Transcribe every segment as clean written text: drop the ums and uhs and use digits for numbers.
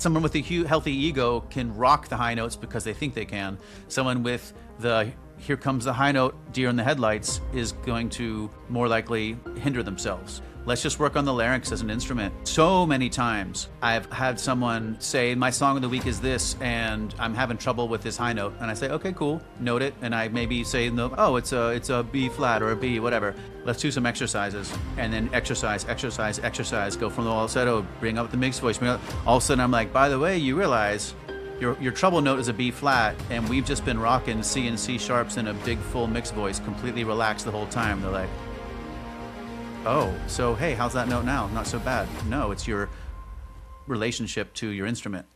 Someone with a healthy ego can rock the high notes because they think they can. Someone with the here comes the high note, deer in the headlights, is going to more likely hinder themselves. Let's just work on the larynx as an instrument. So many times I've had someone say, my song of the week is this, and I'm having trouble with this high note. And I say, okay, cool, note it. And I maybe say, no, oh, it's a B flat or a B, whatever. Let's do some exercises. And then exercise, go from the falsetto, bring up the mixed voice. All of a sudden I'm like, by the way, you realize your treble note is a B flat, and we've just been rocking C and C sharps in a big full mixed voice, completely relaxed the whole time. They're like, oh, so hey, how's that note now? Not so bad. No, it's your relationship to your instrument.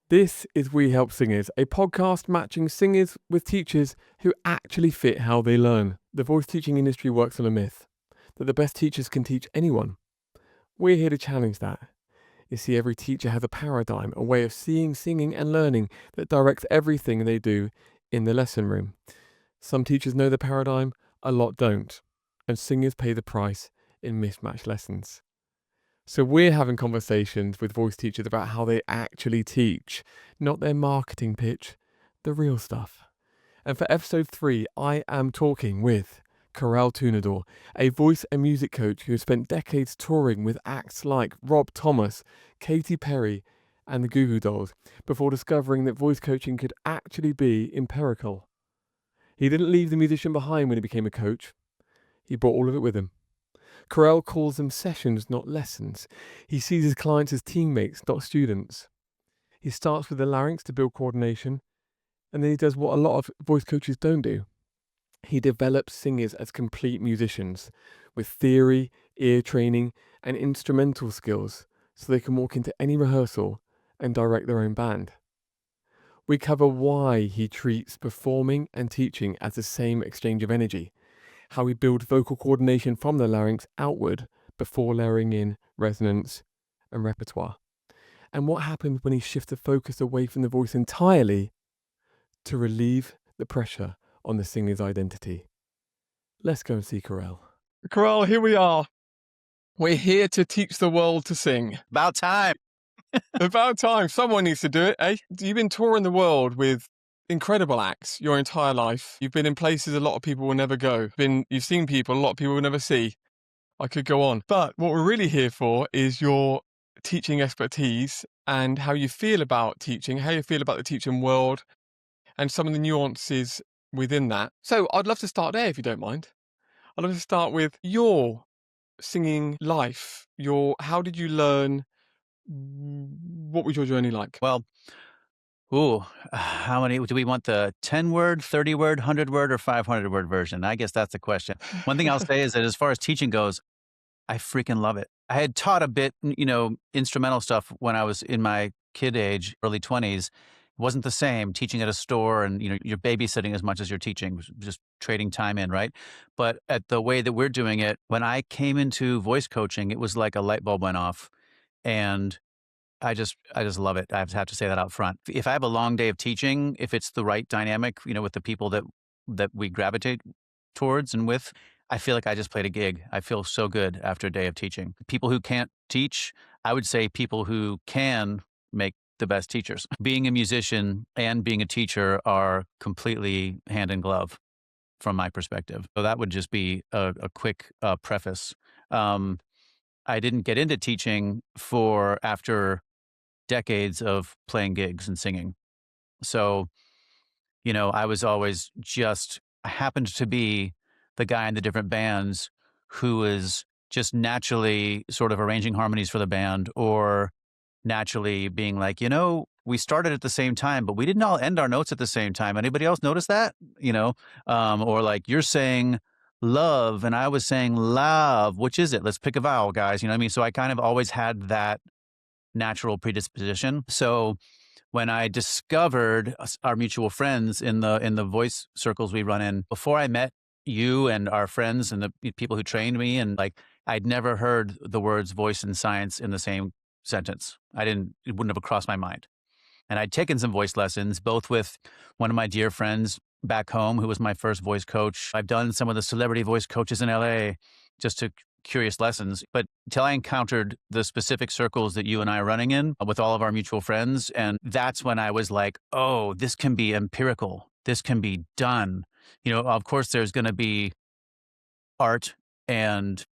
This is We Help Singers, a podcast matching singers with teachers who actually fit how they learn. The voice teaching industry works on a myth that the best teachers can teach anyone. We're here to challenge that. You see, every teacher has a paradigm, a way of seeing, singing and learning that directs everything they do in the lesson room. Some teachers know the paradigm, a lot don't, and singers pay the price in mismatched lessons. So we're having conversations with voice teachers about how they actually teach, not their marketing pitch, the real stuff. And for episode 3, I am talking with Korel Tunador, a voice and music coach who has spent decades touring with acts like Rob Thomas, Katy Perry, and the Goo Goo Dolls, before discovering that voice coaching could actually be empirical. He didn't leave the musician behind when he became a coach. He brought all of it with him. Korel calls them sessions, not lessons. He sees his clients as teammates, not students. He starts with the larynx to build coordination, and then he does what a lot of voice coaches don't do. He develops singers as complete musicians with theory, ear training, and instrumental skills so they can walk into any rehearsal and direct their own band. We cover why he treats performing and teaching as the same exchange of energy, how he builds vocal coordination from the larynx outward before layering in resonance and repertoire, and what happens when he shifts the focus away from the voice entirely to relieve the pressure on the singer's identity. Let's go and see Korel. Korel, here we are. We're here to teach the world to sing. About time. About time. Someone needs to do it, eh? You've been touring the world with incredible acts your entire life. You've been in places a lot of people will never go. You've seen people a lot of people will never see. I could go on. But what we're really here for is your teaching expertise and how you feel about teaching, how you feel about the teaching world, and some of the nuances within that. So I'd love to start there if you don't mind. I'd love to start with your singing life. How did you learn? What was your journey like? Well, how many do we want? The 10-word, 30-word, 100-word, or 500-word version? I guess that's the question. One thing I'll say is that as far as teaching goes, I freaking love it. I had taught a bit, instrumental stuff when I was in my kid age, early 20s. It wasn't the same teaching at a store and, you're babysitting as much as you're teaching, just trading time in, right? But at the way that we're doing it, when I came into voice coaching, it was like a light bulb went off. And I just love it. I have to say that out front. If I have a long day of teaching, if it's the right dynamic, with the people that we gravitate towards and with, I feel like I just played a gig. I feel so good after a day of teaching. People who can't teach, I would say people who can make the best teachers. Being a musician and being a teacher are completely hand in glove from my perspective. So that would just be a quick preface. I didn't get into teaching after decades of playing gigs and singing. So, I was always I happened to be the guy in the different bands who was just naturally sort of arranging harmonies for the band, or naturally being like, we started at the same time, but we didn't all end our notes at the same time. Anybody else notice that? Or like you're saying love and I was saying love. Which is it? Let's pick a vowel, guys. You know what I mean? So I kind of always had that natural predisposition. So when I discovered our mutual friends in the voice circles we run in, before I met you and our friends and the people who trained me, and I'd never heard the words voice and science in the same sentence. It wouldn't have crossed my mind. And I'd taken some voice lessons, both with one of my dear friends back home, who was my first voice coach. I've done some of the celebrity voice coaches in LA just to curious lessons. But till I encountered the specific circles that you and I are running in with all of our mutual friends. And that's when I was like, oh, this can be empirical. This can be done. Of course, there's going to be art and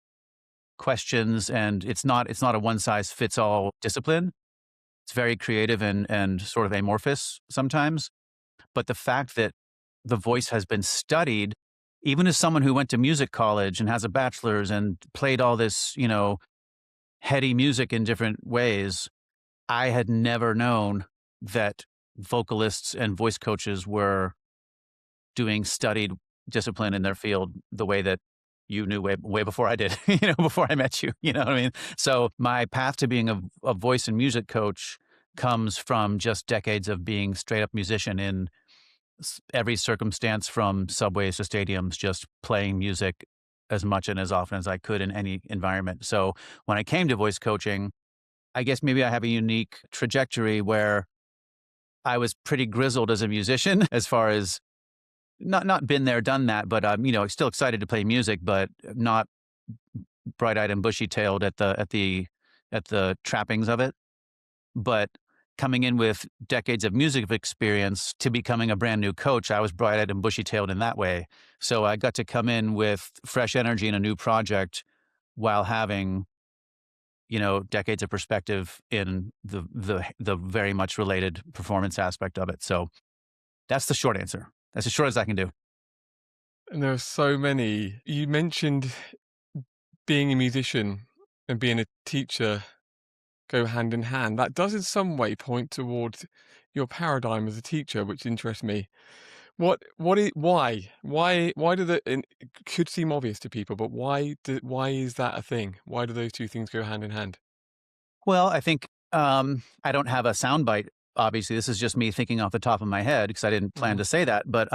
questions, and it's not a one size fits all discipline. It's very creative and sort of amorphous sometimes. But the fact that the voice has been studied, even as someone who went to music college and has a bachelor's and played all this, heady music in different ways, I had never known that vocalists and voice coaches were doing studied discipline in their field the way that you knew way before I did, before I met you, you know what I mean? So my path to being a voice and music coach comes from just decades of being straight up musician in every circumstance, from subways to stadiums, just playing music as much and as often as I could in any environment. So when I came to voice coaching, I guess maybe I have a unique trajectory where I was pretty grizzled as a musician as far as not been there, done that, but still excited to play music, but not bright-eyed and bushy-tailed at the trappings of it. But coming in with decades of music experience to becoming a brand new coach, I was bright-eyed and bushy-tailed in that way. So I got to come in with fresh energy in a new project while having, decades of perspective in the very much related performance aspect of it. So that's the short answer. That's as short as I can do. And there are so many. You mentioned being a musician and being a teacher go hand in hand. That does in some way point towards your paradigm as a teacher, which interests me. Why do it could seem obvious to people, but why is that a thing? Why do those two things go hand in hand? Well, I think I don't have a soundbite. Obviously, this is just me thinking off the top of my head because I didn't plan Mhm. to say that. But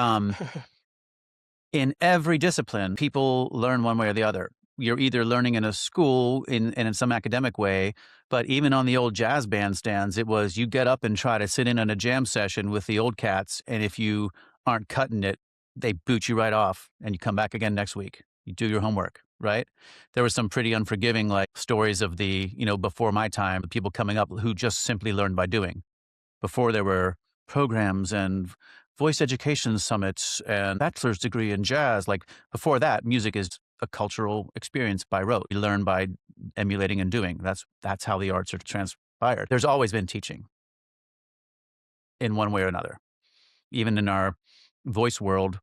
in every discipline, people learn one way or the other. You're either learning in a school and in some academic way, but even on the old jazz bandstands, it was you get up and try to sit in on a jam session with the old cats, and if you aren't cutting it, they boot you right off, and you come back again next week. You do your homework, right? There were some pretty unforgiving like stories of the before my time, people coming up who just simply learned by doing before there were programs and voice education summits and bachelor's degree in jazz. Like before that, music is a cultural experience by rote. You learn by emulating and doing. That's how the arts are transpired. There's always been teaching in one way or another. Even in our voice world,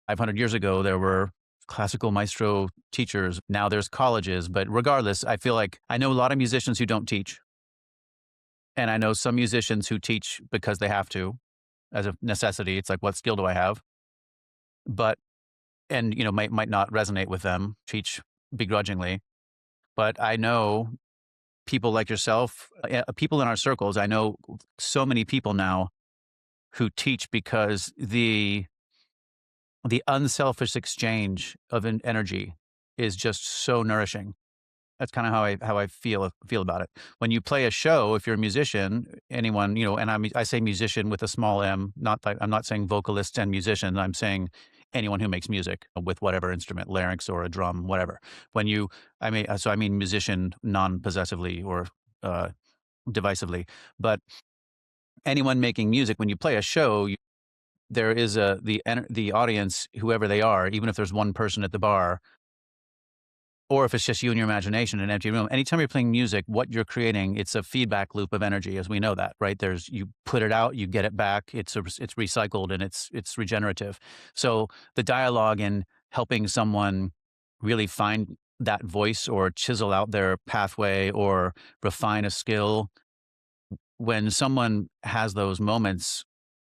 500 years ago, there were classical maestro teachers. Now there's colleges. But regardless, I feel like I know a lot of musicians who don't teach. And I know some musicians who teach because they have to, as a necessity. It's like, what skill do I have? But and might not resonate with them, teach begrudgingly. But I know people like yourself, people in our circles. I know so many people now who teach because the unselfish exchange of energy is just so nourishing. That's kinda how I feel about it. When you play a show, if you're a musician, anyone, and I say musician with a small m, not like I'm not saying vocalist and musician, I'm saying anyone who makes music with whatever instrument, larynx or a drum, whatever. When you I mean musician non-possessively or, uh, divisively, but anyone making music, when you play a show, there is the audience, whoever they are, even if there's one person at the bar, or if it's just you and your imagination in an empty room. Anytime you're playing music, what you're creating, it's a feedback loop of energy, as we know that, right? You put it out, you get it back. It's recycled and it's regenerative. So the dialogue in helping someone really find that voice or chisel out their pathway or refine a skill, when someone has those moments,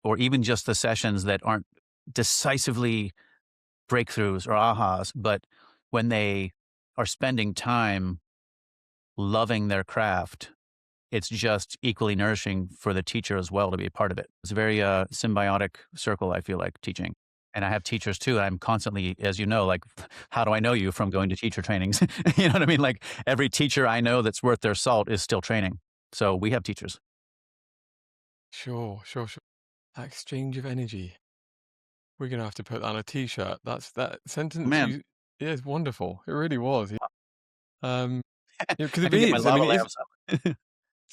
or even just the sessions that aren't decisively breakthroughs or ahas, but when they are spending time loving their craft, it's just equally nourishing for the teacher as well to be a part of it. It's a very symbiotic circle, I feel like, teaching. And I have teachers too. I'm constantly, as you know, like, how do I know you from going to teacher trainings? You know what I mean? Like every teacher I know that's worth their salt is still training. So we have teachers. Sure, sure, sure. That exchange of energy. We're gonna have to put that on a T-shirt. That sentence Man, you yeah, it's wonderful. It really was. Um, because I it have to get my is. I lava mean, it is. lamps up.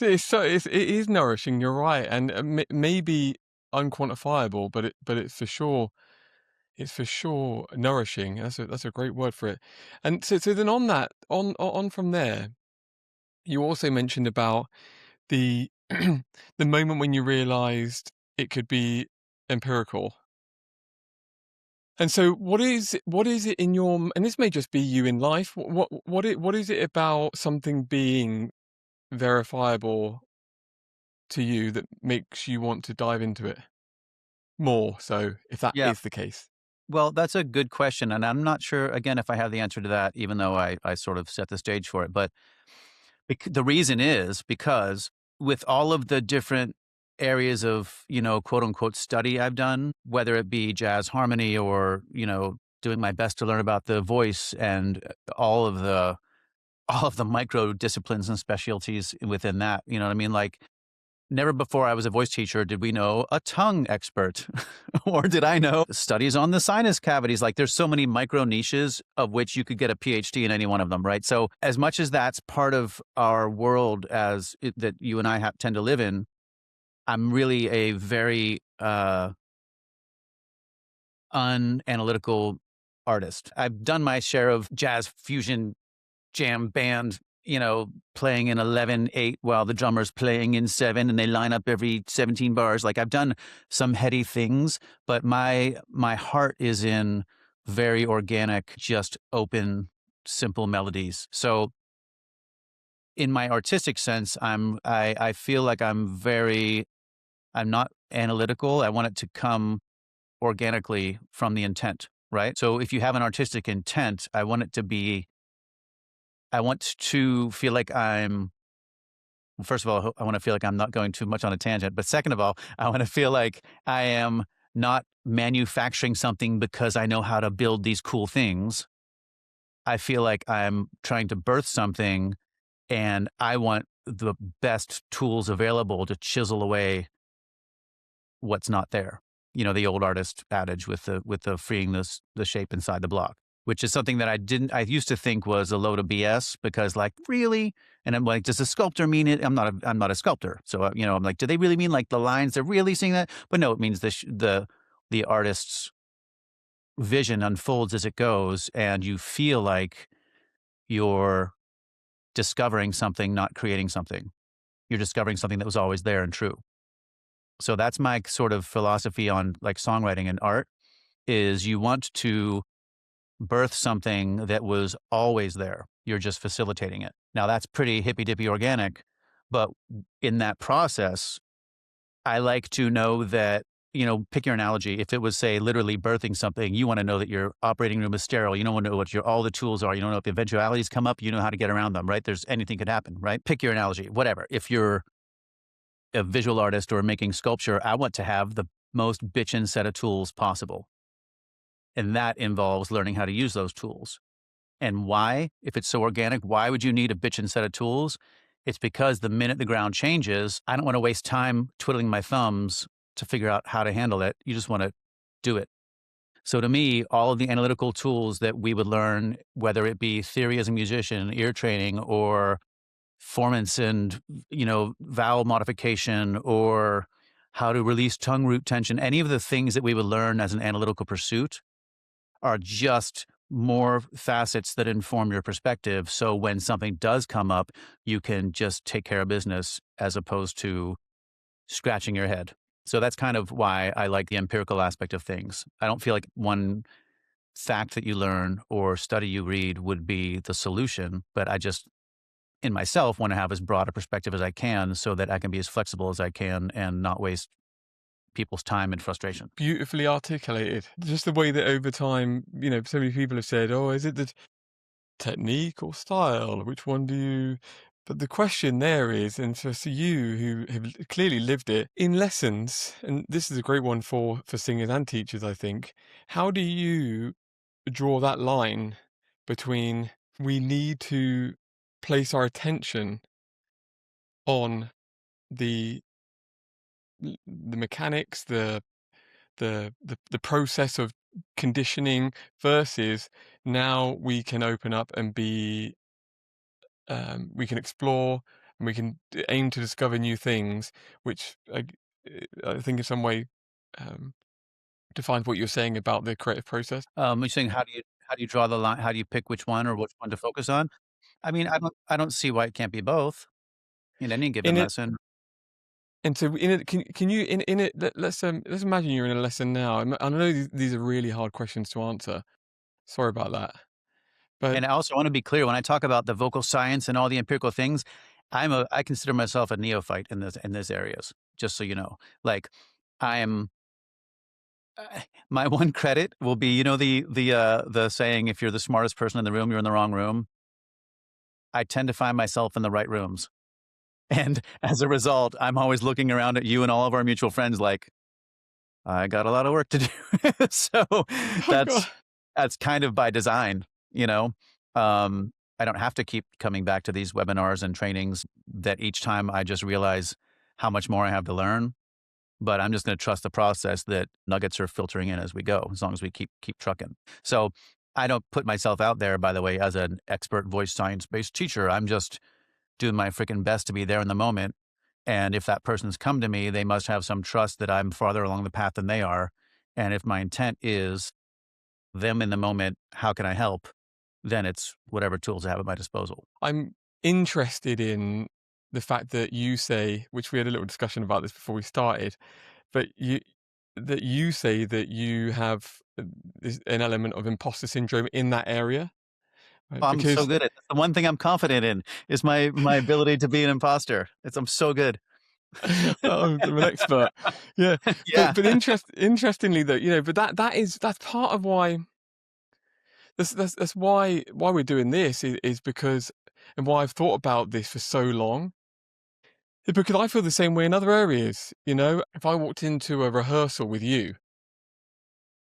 It is nourishing. You're right, and maybe unquantifiable, but it's for sure nourishing. That's a great word for it. And so then on that on from there, you also mentioned about the the moment when you realised it could be empirical. And so, what is it in your, and this may just be you in life. What is it about something being verifiable to you that makes you want to dive into it more? So, if that Yeah. is the case, Well, that's a good question, and I'm not sure, again, if I have the answer to that, even though I sort of set the stage for it. But the reason is because with all of the different areas of, quote unquote study I've done, whether it be jazz harmony or, doing my best to learn about the voice and all of the micro disciplines and specialties within that, you know what I mean? Like, never before I was a voice teacher did we know a tongue expert, or did I know studies on the sinus cavities. Like, there's so many micro niches of which you could get a PhD in any one of them, right? So as much as that's part of our world that you and I tend to live in, I'm really a very unanalytical artist. I've done my share of jazz fusion jam band, playing in 11/8 while the drummer's playing in 7 and they line up every 17 bars. Like, I've done some heady things, but my heart is in very organic, just open, simple melodies. So in my artistic sense, I feel like I'm not analytical. I want it to come organically from the intent, right? So if you have an artistic intent, I want to feel like well, first of all, I want to feel like I'm not going too much on a tangent. But second of all, I want to feel like I am not manufacturing something because I know how to build these cool things. I feel like I'm trying to birth something and I want the best tools available to chisel away what's not there. The old artist adage with the freeing the shape inside the block, which is something that I used to think was a load of BS because, like, really? And I'm like, does a sculptor mean it? I'm not a sculptor. So, I'm like, do they really mean like the lines? They're really seeing that? But no, it means the artist's vision unfolds as it goes, and you feel like you're discovering something, not creating something. You're discovering something that was always there and true. So that's my sort of philosophy on, like, songwriting and art, is you want to birth something that was always there. You're just facilitating it. Now that's pretty hippy dippy organic, but in that process, I like to know that, pick your analogy. If it was, say, literally birthing something, you want to know that your operating room is sterile. You don't want to know what all the tools are. You don't know if eventualities come up. You know how to get around them, right? There's anything could happen, right? Pick your analogy, whatever. If you're a visual artist or making sculpture, I want to have the most bitchin' set of tools possible. And that involves learning how to use those tools. And why? If it's so organic, why would you need a bitchin' set of tools? It's because the minute the ground changes, I don't want to waste time twiddling my thumbs to figure out how to handle it. You just want to do it. So to me, all of the analytical tools that we would learn, whether it be theory as a musician, ear training, or formants and, vowel modification, or how to release tongue root tension, any of the things that we would learn as an analytical pursuit are just more facets that inform your perspective. So when something does come up, you can just take care of business as opposed to scratching your head. So that's kind of why I like the empirical aspect of things. I don't feel like one fact that you learn or study you read would be the solution, but I just, in myself, want to have as broad a perspective as I can so that I can be as flexible as I can and not waste people's time and frustration. beautifully articulated. Just the way that over time, so many people have said, "Oh, is it the technique or style? Which one do you?" But the question there is, and for you who have clearly lived it in lessons, and this is a great one for singers and teachers, I think. How do you draw that line between we need to place our attention on the the mechanics, the process of conditioning versus now we can open up and be we can explore, and we can aim to discover new things, which I think in some way defines what you're saying about the creative process. You're saying how do you draw the line? How do you pick which one or which one to focus on? I mean, I don't see why it can't be both in any given In it, lesson. and so in it, can you in it? Let's imagine you're in a lesson now. I know these are really hard questions to answer. Sorry about that, but And I also want to be clear when I talk about the vocal science and all the empirical things, I consider myself a neophyte in these areas. Just so you know, like I am. My one credit will be, the saying, if you're the smartest person in the room, you're in the wrong room. I tend to find myself in the right rooms. And as a result, I'm always looking around at you and all of our mutual friends like, I got a lot of work to do. So oh god, that's that's kind of by design, you know. I don't have to keep coming back to these webinars and trainings that each time I just realize how much more I have to learn. But I'm just going to trust the process that nuggets are filtering in as we go, as long as we keep trucking. So I don't put myself out there, by the way, as an expert voice science-based teacher. I'm just doing my freaking best to be there in the moment. And if that person's come to me, they must have some trust that I'm farther along the path than they are. And if my intent is them in the moment, how can I help? Then it's whatever tools I have at my disposal. I'm interested in the fact that you say, which we had a little discussion about this before we started, but you say that you have an element of imposter syndrome in that area, right? I'm so Because good at it. The one thing I'm confident in is my ability to be an imposter. I'm so good. I'm an expert, yeah. Yeah. But interestingly, though, but that's part of why that's why we're doing this is because, and why I've thought about this for so long. Because I feel the same way in other areas. If I walked into a rehearsal with you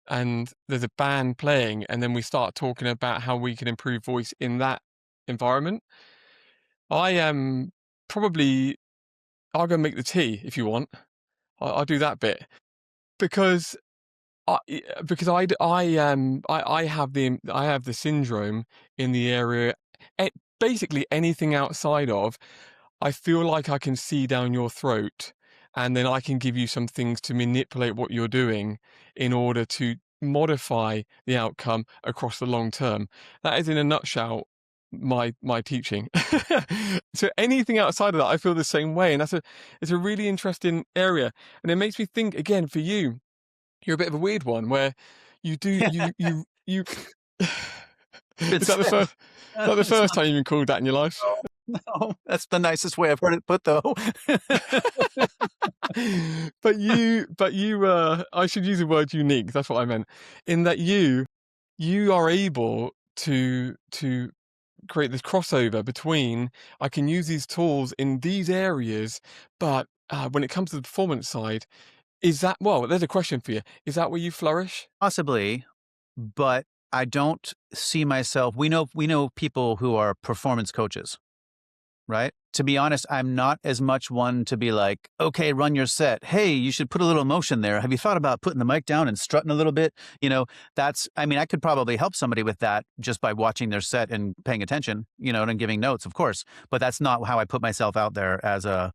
and there's a band playing, and then we start talking about how we can improve voice in that environment, I am probably, I'll go make the tea if you want. I'll do that bit because I have the syndrome in the area. Basically anything outside of, I feel like I can see down your throat, and then I can give you some things to manipulate what you're doing in order to modify the outcome across the long term. That is, in a nutshell, my teaching. So anything outside of that, I feel the same way, and it's a really interesting area, and it makes me think again. For you, you're a bit of a weird one where you do you. It's Is that the it's first time you've been called that in your life? no, no, that's the nicest way I've heard it put, though. But I should use the word unique. That's what I meant. In that you are able to create this crossover between, I can use these tools in these areas, but when it comes to the performance side, well, there's a question for you. Is that where you flourish? Possibly, but I don't see myself. We know people who are performance coaches, right? To be honest, I'm not as much one to be like, okay, run your set. Hey, you should put a little emotion there. Have you thought about putting the mic down and strutting a little bit? I mean, I could probably help somebody with that just by watching their set and paying attention, and giving notes, of course. But that's not how I put myself out there as a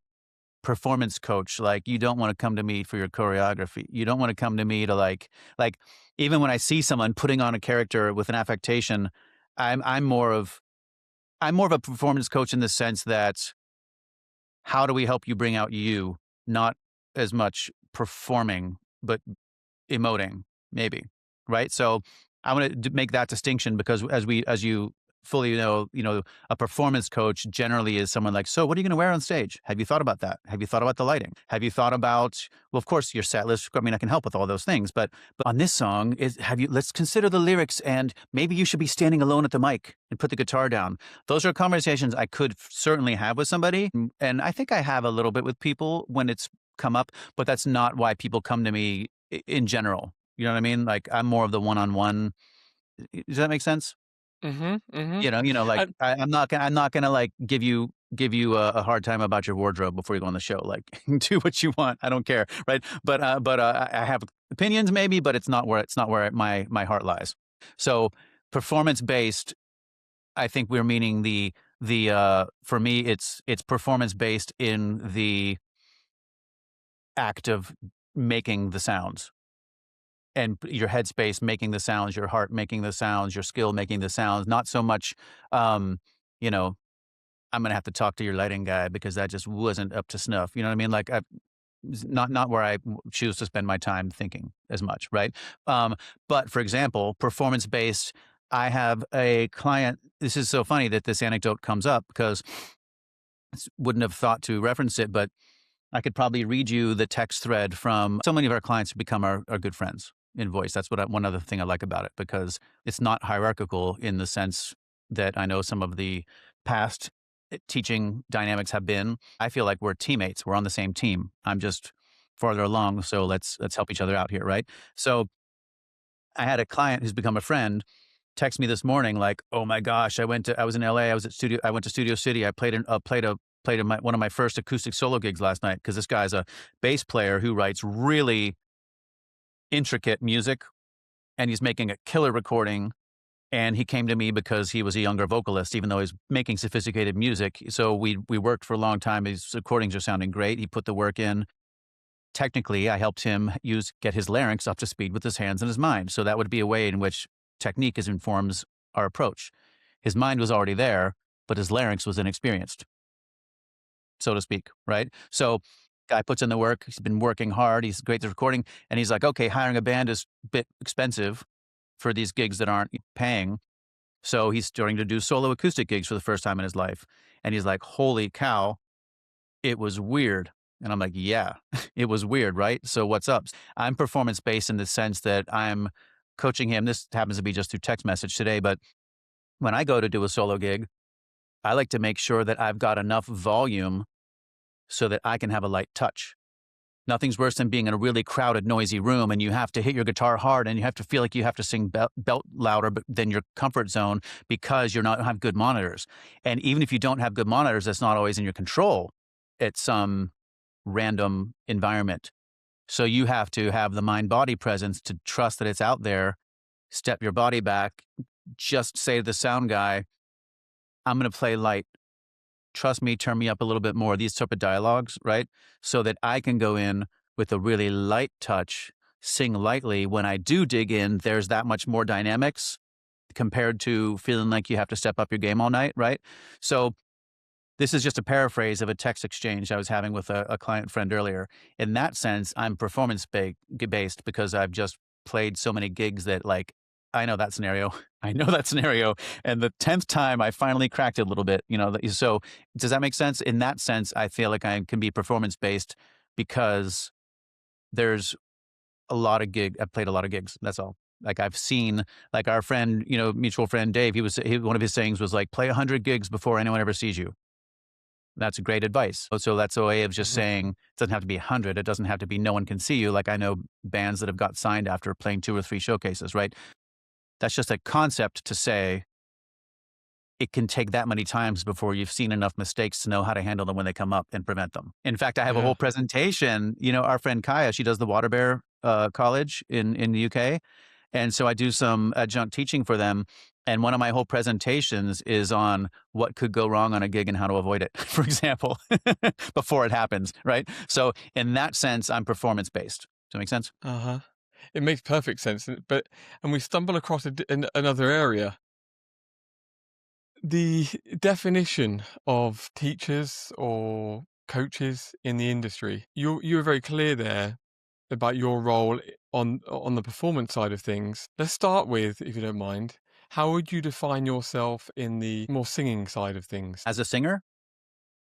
performance coach. Like, you don't want to come to me for your choreography. You don't want to come to me to like even when I see someone putting on a character with an affectation, I'm more of a performance coach in the sense that how do we help you bring out you, not as much performing, but emoting, maybe, right? So I want to make that distinction because as you fully know, a performance coach generally is someone like, so what are you going to wear on stage? Have you thought about that? Have you thought about the lighting? Have you thought about, well, of course, your set list. I mean, I can help with all those things, but on this song, let's consider the lyrics, and maybe you should be standing alone at the mic and put the guitar down. Those are conversations I could certainly have with somebody. And I think I have a little bit with people when it's come up, but that's not why people come to me in general. You know what I mean? Like, I'm more of the one-on-one. Does that make sense? Mm-hmm. Mm-hmm. Like, And I'm not gonna like give you a hard time about your wardrobe before you go on the show. Like, do what you want. I don't care, right? But I have opinions maybe, but it's not where my heart lies. So performance based, I think we're meaning the For me, it's performance based in the act of making the sounds, and your headspace making the sounds, your heart making the sounds, your skill making the sounds. Not so much, you know, I'm gonna have to talk to your lighting guy because that just wasn't up to snuff. You know what I mean? Like, not where I choose to spend my time thinking as much, right? But for example, performance based. I have a client. This is so funny that this anecdote comes up because wouldn't have thought to reference it, but I could probably read you the text thread from so many of our clients who become our good friends in voice. That's one other thing I like about it, because it's not hierarchical in the sense that I know some of the past teaching dynamics have been. I feel like we're teammates. We're on the same team. I'm just farther along, so let's help each other out here, right? So I had a client who's become a friend text me this morning like, "Oh my gosh, I was in LA, I went to Studio City. I played one of my first acoustic solo gigs last night," because this guy's a bass player who writes really intricate music, and he's making a killer recording. And he came to me because he was a younger vocalist, even though he's making sophisticated music. So we worked for a long time. His recordings are sounding great. He put the work in. Technically, I helped him get his larynx up to speed with his hands and his mind. So that would be a way in which technique informs our approach. His mind was already there, but his larynx was inexperienced, so to speak, right? So guy puts in the work. He's been working hard. He's great at recording. And he's like, okay, hiring a band is a bit expensive for these gigs that aren't paying. So he's starting to do solo acoustic gigs for the first time in his life. And he's like, holy cow, it was weird. And I'm like, yeah, it was weird, right? So what's up? I'm performance based in the sense that I'm coaching him. This happens to be just through text message today, but when I go to do a solo gig, I like to make sure that I've got enough volume so that I can have a light touch. Nothing's worse than being in a really crowded, noisy room and you have to hit your guitar hard and you have to feel like you have to sing belt louder than your comfort zone because you don't have good monitors. And even if you don't have good monitors, that's not always in your control. It's some random environment. So you have to have the mind-body presence to trust that it's out there, step your body back, just say to the sound guy, I'm going to play light. Trust me, turn me up a little bit more, these type of dialogues, right? So that I can go in with a really light touch, sing lightly. When I do dig in, there's that much more dynamics compared to feeling like you have to step up your game all night, right? So this is just a paraphrase of a text exchange I was having with a client friend earlier. In that sense, I'm performance based because I've just played so many gigs that, like, I know that scenario. I know that scenario. And the 10th time I finally cracked it a little bit, so does that make sense? In that sense, I feel like I can be performance based because there's I've played a lot of gigs. That's all. Like I've seen, like our friend, mutual friend Dave, one of his sayings was like, play 100 gigs before anyone ever sees you. That's great advice. So that's a way of just saying, it doesn't have to be 100. It doesn't have to be no one can see you. Like I know bands that have got signed after playing 2 or 3 showcases, right? That's just a concept to say it can take that many times before you've seen enough mistakes to know how to handle them when they come up and prevent them. In fact, I have a whole presentation. Our friend Kaya, she does the Water Bear College in the UK. And so I do some adjunct teaching for them. And one of my whole presentations is on what could go wrong on a gig and how to avoid it, for example, before it happens, right? So in that sense, I'm performance-based. Does that make sense? Uh-huh. It makes perfect sense. And we stumble across another area. The definition of teachers or coaches in the industry. You were very clear there about your role on the performance side of things. Let's start with, if you don't mind, how would you define yourself in the more singing side of things? As a singer?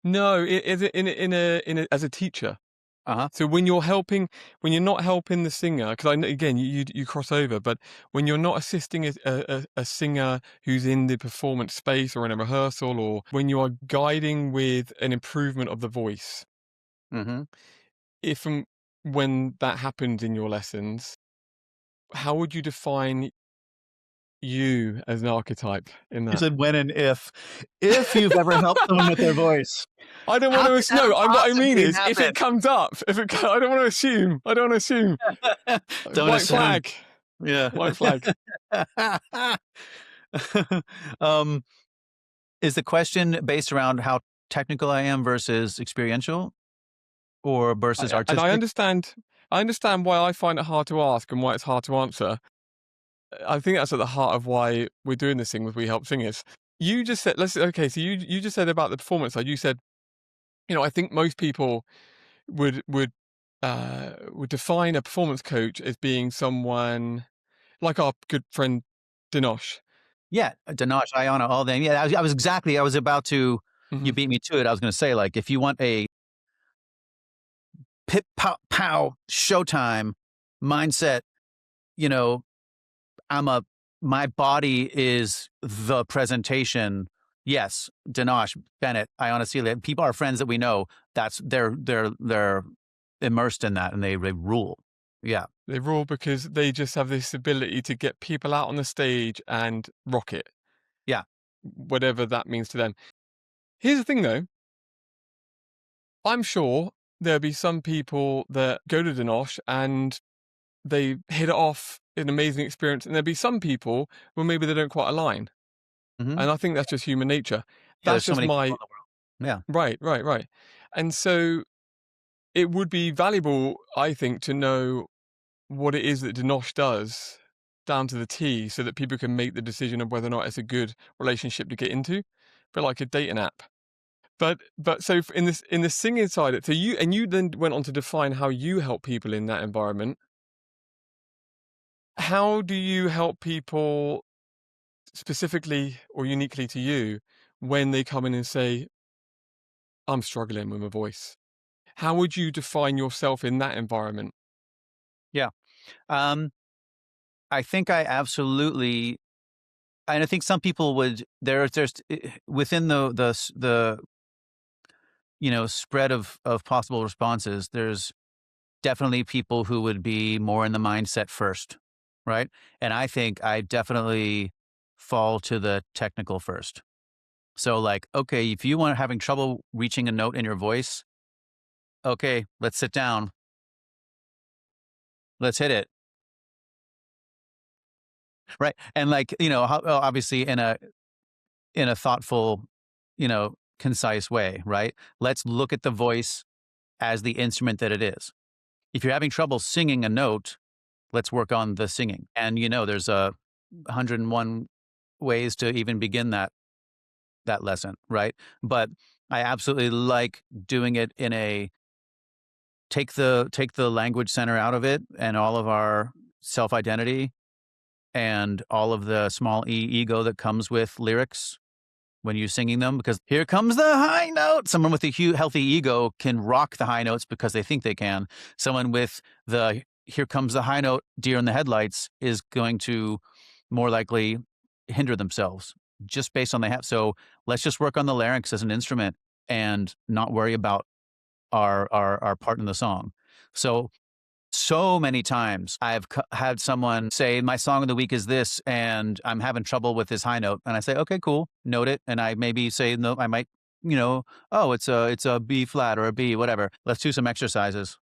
No, as a teacher. Uh-huh. So when you're not helping the singer, because I know, again, you cross over, but when you're not assisting a singer who's in the performance space or in a rehearsal, or when you are guiding with an improvement of the voice, if and when that happens in your lessons, how would you define you as an archetype in that? You said when and if. If you've ever helped someone with their voice. I don't want to assume. No, what I mean is, if it comes up, I don't want to assume. Don't assume. White flag. Yeah. White flag. Is the question based around how technical I am versus experiential or versus And I artistic? understand why I find it hard to ask and why it's hard to answer. I think that's at the heart of why we're doing this thing with We Help Singers. You just said, so you just said about the performance side. You said, I think most people would define a performance coach as being someone like our good friend Dinosh. Yeah, Danosh, Ayana, all them. Yeah, I was about to, Hmm. you beat me to it. I was going to say, like, if you want a pip, pop, pow, showtime mindset, you know, I'm a, my body is the presentation. Yes, Danosh, Bennett, Ayana Celia, people are friends that we know. That's they're immersed in that and they rule. Yeah. They rule because they just have this ability to get people out on the stage and rock it, Yeah. whatever that means to them. Here's the thing though, I'm sure there'll be some people that go to Dinosh and they hit it off, an amazing experience, and there'll be some people where maybe they don't quite align. Hmm. And I think that's just human nature. Yeah. That's There's so just many people my in the world. right. And so it would be valuable, I think, to know what it is that Dinosh does down to the T so that people can make the decision of whether or not it's a good relationship to get into, but like a dating app. But so in the singing side, so you then went on to define how you help people in that environment. How do you help people specifically or uniquely to you when they come in and say, I'm struggling with my voice? How would you define yourself in that environment? Yeah. Um, I think I absolutely, and I think some people would, there's within the spread of possible responses, there's definitely people who would be more in the mindset first, right? And I think I definitely fall to the technical first. So like, okay, if you want having trouble reaching a note in your voice, okay, let's sit down. Let's hit it. Right. And like, obviously in a thoughtful, concise way, right? Let's look at the voice as the instrument that it is. If you're having trouble singing a note, let's work on the singing. And there's 101 ways to even begin that lesson, right? But I absolutely like doing it in a take the language center out of it and all of our self-identity and all of the small ego that comes with lyrics when you're singing them, because here comes the high note. Someone with a healthy ego can rock the high notes because they think they can. Someone with the here comes the high note deer in the headlights is going to more likely hinder themselves just based on so let's just work on the larynx as an instrument and not worry about our part in the song. So many times I've had someone say, my song of the week is this, and I'm having trouble with this high note. And I say, okay, cool, note it. And I maybe say, no, I might, oh, it's a B flat or a B, whatever. Let's do some exercises.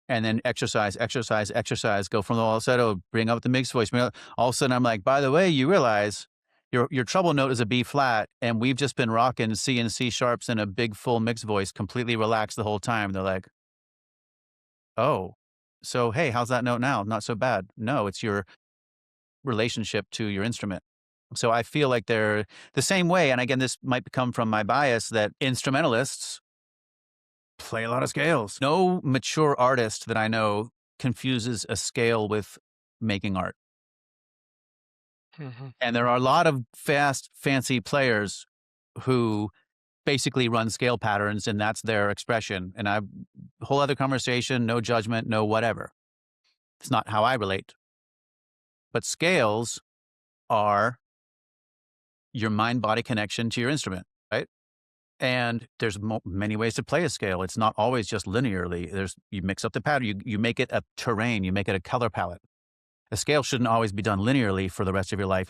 And then exercise, exercise, exercise, go from the falsetto, bring up the mixed voice. All of a sudden I'm like, by the way, you realize your trouble note is a B flat, and we've just been rocking C and C sharps in a big full mixed voice, completely relaxed the whole time. They're like, oh, so hey, how's that note now? Not so bad. No, it's your relationship to your instrument. So I feel like they're the same way. And again, this might come from my bias that instrumentalists play a lot of scales. No mature artist that I know confuses a scale with making art. Mhm. And there are a lot of fast, fancy players who basically run scale patterns and that's their expression. And whole other conversation, no judgment, no whatever. It's not how I relate. But scales are your mind body connection to your instrument, right? And there's many ways to play a scale. It's not always just linearly. You mix up the pattern, you make it a terrain, you make it a color palette. A scale shouldn't always be done linearly for the rest of your life.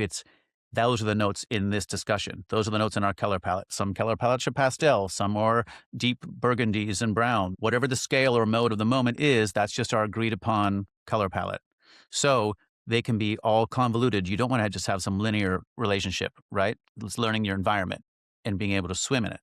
Those are the notes in this discussion. Those are the notes in our color palette. Some color palettes are pastel, some are deep burgundies and brown. Whatever the scale or mode of the moment is, that's just our agreed upon color palette. So they can be all convoluted. You don't want to just have some linear relationship, right? It's learning your environment. and being able to swim in it.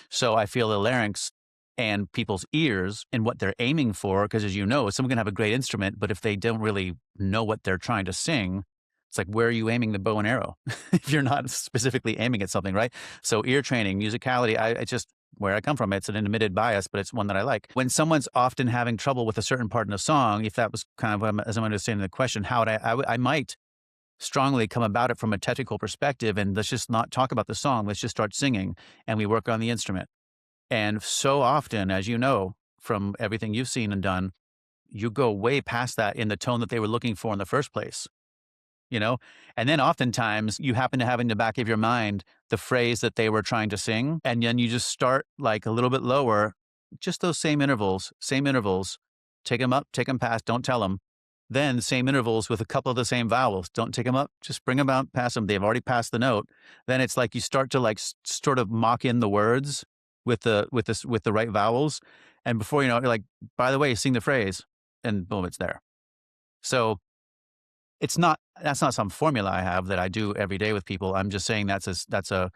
So I feel the larynx and people's ears and what they're aiming for, because as you know, someone can have a great instrument, but if they don't really know what they're trying to sing, it's like, where are you aiming the bow and arrow if you're not specifically aiming at something, right? So ear training, musicality, it's just where I come from. It's an admitted bias, but it's one that I like. When someone's often having trouble with a certain part in a song, if that was kind of as I'm understanding the question, how would I might strongly come about it from a technical perspective, and let's just not talk about the song. Let's just start singing and we work on the instrument. And so often, as you know, from everything you've seen and done, you go way past that in the tone that they were looking for in the first place, you know? And then oftentimes you happen to have in the back of your mind the phrase that they were trying to sing. And then you just start like a little bit lower, just those same intervals, take them up, take them past, don't tell them. Then same intervals with a couple of the same vowels. Don't take them up, just bring them out, pass them. They've already passed the note. Then it's like you start to like sort of mock in the words with the right vowels. And before you know it, you're like, by the way, sing the phrase, and boom, it's there. So that's not some formula I have that I do every day with people. I'm just saying that's a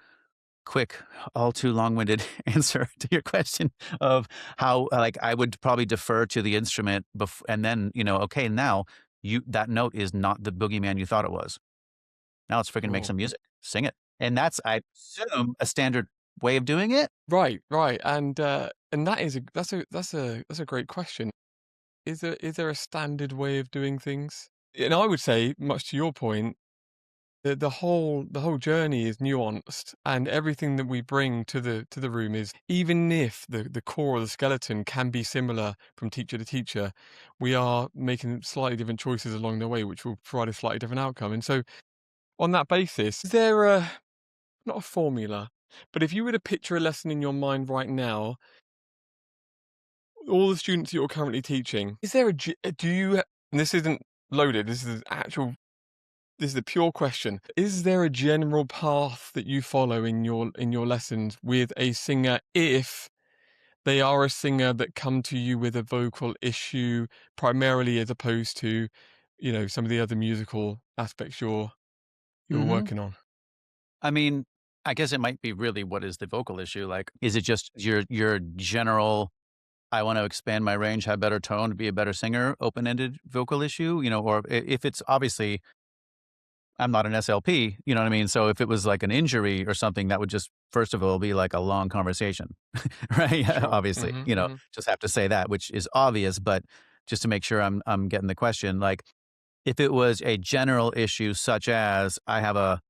quick, all too long-winded answer to your question of how, like, I would probably defer to the instrument and then, okay, now that note is not the boogeyman you thought it was. Now let's freaking make some music, sing it. And that's, I assume, a standard way of doing it. Right. And that's a great question. Is there a standard way of doing things? And I would say, much to your point, the whole journey is nuanced, and everything that we bring to the room is, even if the core of the skeleton can be similar from teacher to teacher, we are making slightly different choices along the way, which will provide a slightly different outcome. And so, on that basis, is there not a formula, but if you were to picture a lesson in your mind right now, all the students you're currently teaching, is there do you? And this isn't loaded. This is a pure question. Is there a general path that you follow in your lessons with a singer, if they are a singer that come to you with a vocal issue primarily, as opposed to, some of the other musical aspects you're working on? I mean, I guess it might be really, what is the vocal issue? Like, is it just your general, I want to expand my range, have better tone, to be a better singer, open-ended vocal issue, or if it's obviously, I'm not an SLP, you know what I mean? So if it was like an injury or something, that would just, first of all, be like a long conversation, right? Sure. Obviously, just have to say that, which is obvious, but just to make sure I'm getting the question, like, if it was a general issue, such as I have a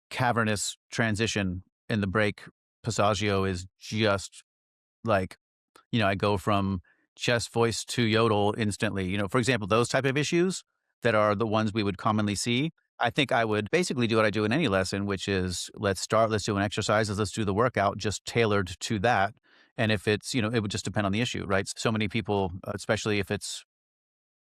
cavernous transition in the break, passaggio is just like, I go from chest voice to yodel instantly, for example, those type of issues that are the ones we would commonly see. I think I would basically do what I do in any lesson, which is, let's do an exercise, let's do the workout just tailored to that. And if it's, it would just depend on the issue, right? So many people, especially if it's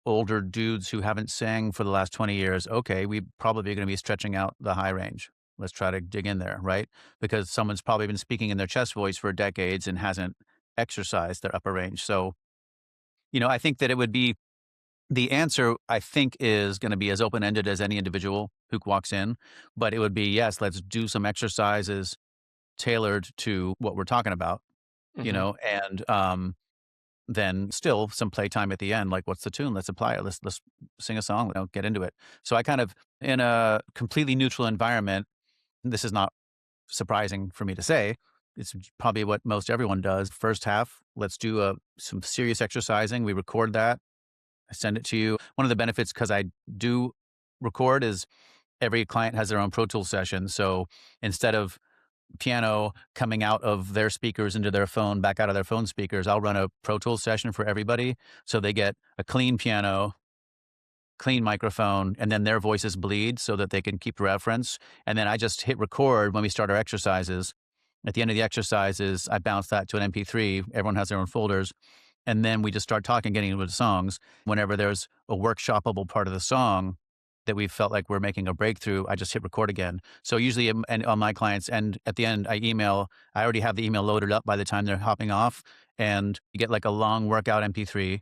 older dudes who haven't sang for the last 20 years, okay, we probably are going to be stretching out the high range. Let's try to dig in there, right? Because someone's probably been speaking in their chest voice for decades and hasn't exercised their upper range. So, I think that it would be, the answer, I think, is going to be as open-ended as any individual who walks in, but it would be, yes, let's do some exercises tailored to what we're talking about, and then still some playtime at the end, like, what's the tune? Let's apply it. Let's sing a song, get into it. So I kind of, in a completely neutral environment, this is not surprising for me to say, it's probably what most everyone does. First half, let's do some serious exercising. We record that. I send it to you. One of the benefits, because I do record, is every client has their own Pro Tools session. So instead of piano coming out of their speakers into their phone, back out of their phone speakers, I'll run a Pro Tools session for everybody. So they get a clean piano, clean microphone, and then their voices bleed so that they can keep reference. And then I just hit record when we start our exercises. At the end of the exercises, I bounce that to an MP3. Everyone has their own folders. And then we just start talking, getting into the songs. Whenever there's a workshoppable part of the song that we felt like we're making a breakthrough, I just hit record again. So usually and on my clients, and at the end, I already have the email loaded up by the time they're hopping off, and you get like a long workout MP3.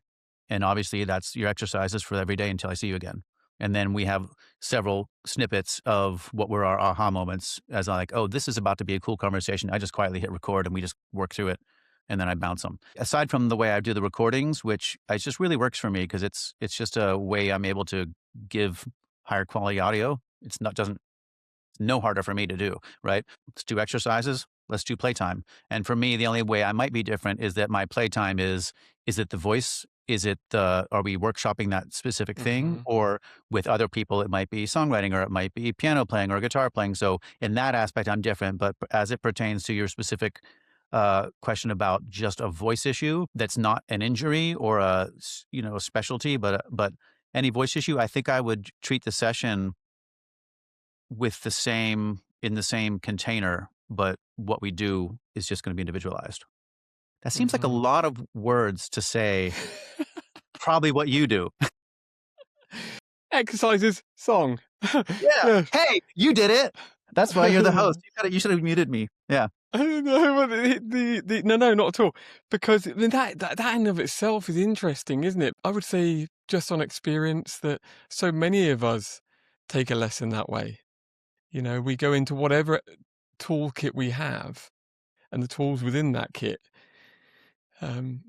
And obviously that's your exercises for every day until I see you again. And then we have several snippets of what were our aha moments as like, oh, this is about to be a cool conversation. I just quietly hit record and we just work through it. And then I bounce them. Aside from the way I do the recordings, which it just really works for me because it's just a way I'm able to give higher quality audio. It's no harder for me to do, right? Let's do exercises. Let's do playtime. And for me, the only way I might be different is that my playtime is it the voice? Is it are we workshopping that specific thing? Mhm. Or with other people, it might be songwriting or it might be piano playing or guitar playing. So in that aspect, I'm different. But as it pertains to your specific question about just a voice issue that's not an injury or a specialty, but any voice issue, I think I would treat the session with in the same container, but what we do is just going to be individualized. That seems like a Mhm. lot of words to say, probably what you do. Exercises, song. Yeah. Yeah. Hey, you did it. That's why you're the host. You should have muted me. Yeah. No, but no, not at all. Because I mean, that in of itself is interesting, isn't it? I would say just on experience that so many of us take a lesson that way. You know, we go into whatever toolkit we have and the tools within that kit um,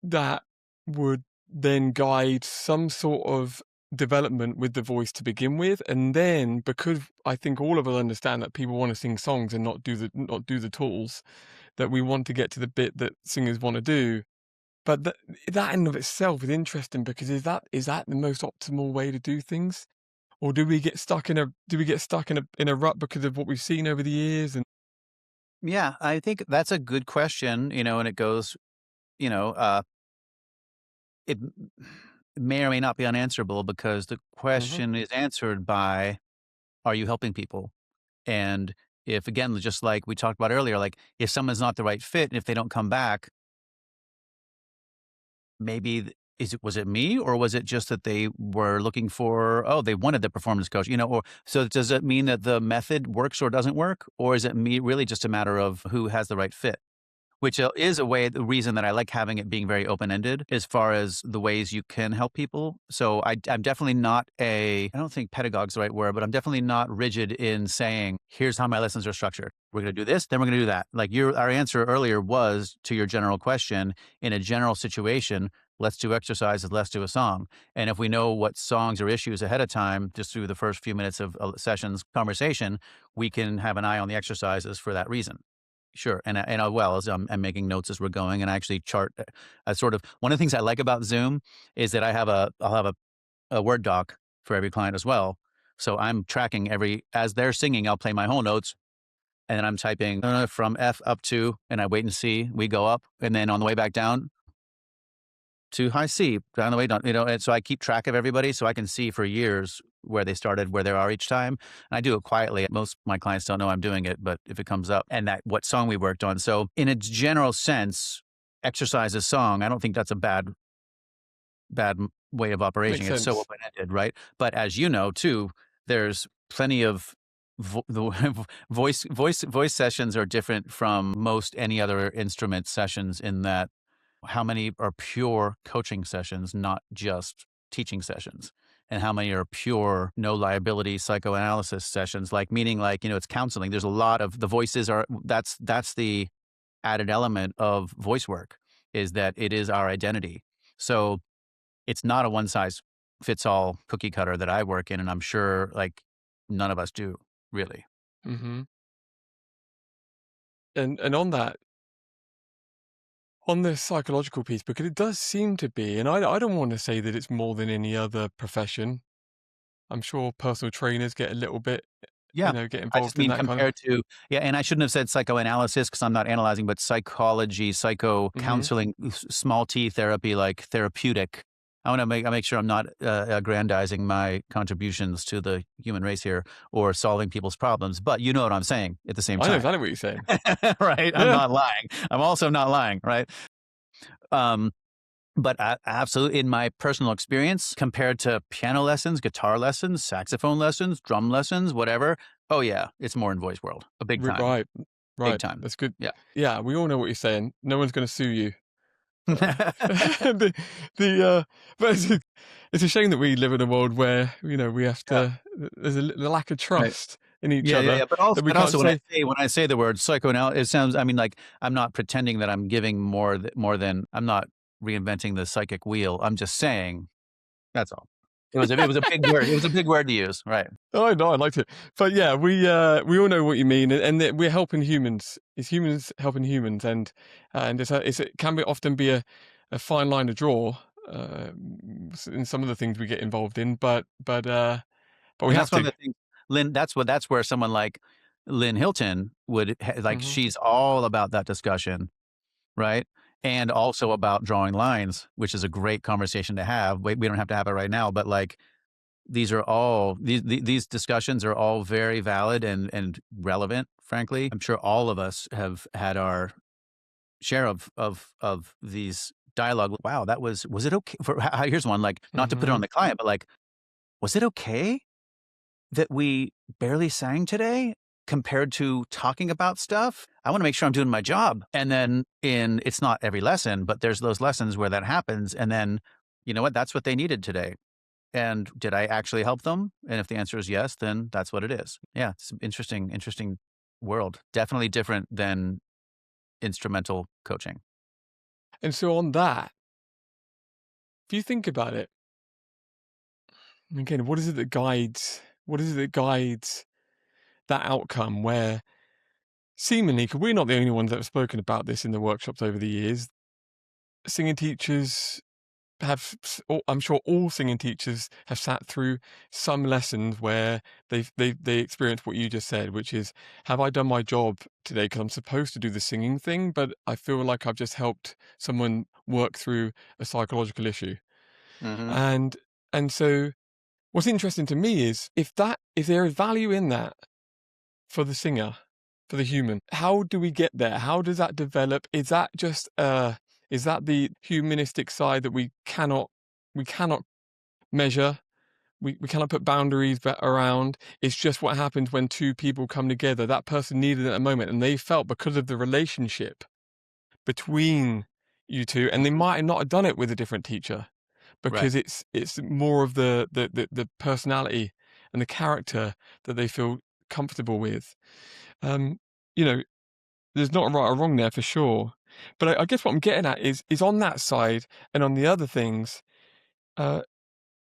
that would then guide some sort of development with the voice to begin with, and then because I think all of us understand that people want to sing songs and not do the tools, that we want to get to the bit that singers want to do. But that in of itself is interesting because is that the most optimal way to do things, or do we get stuck in a rut because of what we've seen over the years? And Yeah. I think that's a good question, and it goes, you know, it may or may not be unanswerable because the Mhm. question is answered by, are you helping people? And if, again, just like we talked about earlier, like if someone's not the right fit and if they don't come back, maybe was it me or was it just that they were looking for, oh, they wanted the performance coach, or so does it mean that the method works or doesn't work? Or is it me really just a matter of who has the right fit? Which is the reason that I like having it being very open-ended as far as the ways you can help people. So I'm definitely not I don't think pedagogue's the right word, but I'm definitely not rigid in saying, here's how my lessons are structured. We're going to do this, then we're going to do that. Like our answer earlier was to your general question, in a general situation, let's do exercises, let's do a song. And if we know what songs or issues ahead of time, just through the first few minutes of a session's conversation, we can have an eye on the exercises for that reason. Sure, and well as I'm making notes as we're going, and I actually chart a sort of one of the things I like about Zoom is that I'll have a Word doc for every client as well. So I'm tracking as they're singing, I'll play my whole notes, and then I'm typing from F up to, and I wait and see. We go up, and then on the way back down to high C, down the way down, and so I keep track of everybody so I can see for years where they started, where they are each time. And I do it quietly. Most of my clients don't know I'm doing it, but if it comes up and that what song we worked on. So in a general sense, exercise is song. I don't think that's a bad way of operating. makes It's so sense. open-ended, right? But as you know too, there's plenty of the voice sessions are different from most any other instrument sessions in that how many are pure coaching sessions, not just teaching sessions? And how many are pure no liability psychoanalysis sessions? Like meaning like, it's counseling. There's a lot of the voices are that's the added element of voice work is that it is our identity. So it's not a one size fits all cookie cutter that I work in. And I'm sure like none of us do really. Mhm. And on the psychological piece, because it does seem to be, and I don't want to say that it's more than any other profession. I'm sure personal trainers get a little bit, Yeah. get I just involved in mean that kind of. compared to yeah, and I shouldn't have said psychoanalysis because I'm not analyzing, but psychology, psycho Mhm. counseling, small T therapy, like therapeutic. I make sure I'm not aggrandizing my contributions to the human race here or solving people's problems, but you know what I'm saying at the same I know time. exactly what you're saying. Right? I'm Yeah. not lying. I'm also not lying, right? Um, but absolutely, in my personal experience, compared to piano lessons, guitar lessons, saxophone lessons, drum lessons, whatever, oh yeah, it's more in voice world, a big time, Right. big Right. time. That's good. Yeah. Yeah, we all know what you're saying. No one's going to sue you. the but it's a shame that we live in a world where we have Yeah, to. There's the lack of right. trust in each Yeah, yeah, other yeah, but also that we can't when I say. say the word psychoanal it sounds I mean, like, I'm not pretending that I'm giving more than I'm not reinventing the psychic wheel, I'm just saying that's all. It was a big word. It was a big word to use, right. Oh no, I liked it. But yeah, we all know what you mean, and that we're helping humans. It's humans helping humans, and it can often be a fine line to draw in some of the things we get involved in. But we And have that's one to. of the things that's where someone like Lynn Hilton would ha like, Hmm. she's all about that discussion, right? And also about drawing lines, which is a great conversation to have. We don't have to have it right now, but, like, these are all these discussions are all very valid and relevant, frankly. I'm sure all of us have had our share of these dialogue. Wow, that was it okay for here's one, like, not to put it on Hmm. the client, but, like, was it okay that we barely sang today compared to talking about stuff? I want to make sure I'm doing my job. And then it's not every lesson, but there's those lessons where that happens. And then, you know what? That's what they needed today. And did I actually help them? And if the answer is yes, then that's what it is. Yeah, it's an interesting world. Definitely different than instrumental coaching. And so on that, if you think about it again, what is it that guides? What is it that guides that outcome? Where seemingly, 'cause we're not the only ones that have spoken about this in the workshops over the years. Singing teachers I'm sure all singing teachers have sat through some lessons where they experienced what you just said, which is, have I done my job today? Because I'm supposed to do the singing thing, but I feel like I've just helped someone work through a psychological issue. Hmm. And and so what's interesting to me is if there is value in that for the singer, for the human, how do we get there? How does that develop? Is that the humanistic side that we cannot measure? We cannot put boundaries around. It's just what happens when two people come together. That person needed it at a moment, and they felt because of the relationship between you two, and they Hmm. might not have done it with a different teacher Right. because it's more of the personality and the character that they feel comfortable with. Um, you know, there's not a right or wrong there for sure. But I guess what I'm getting at is on that side and on the other things, uh,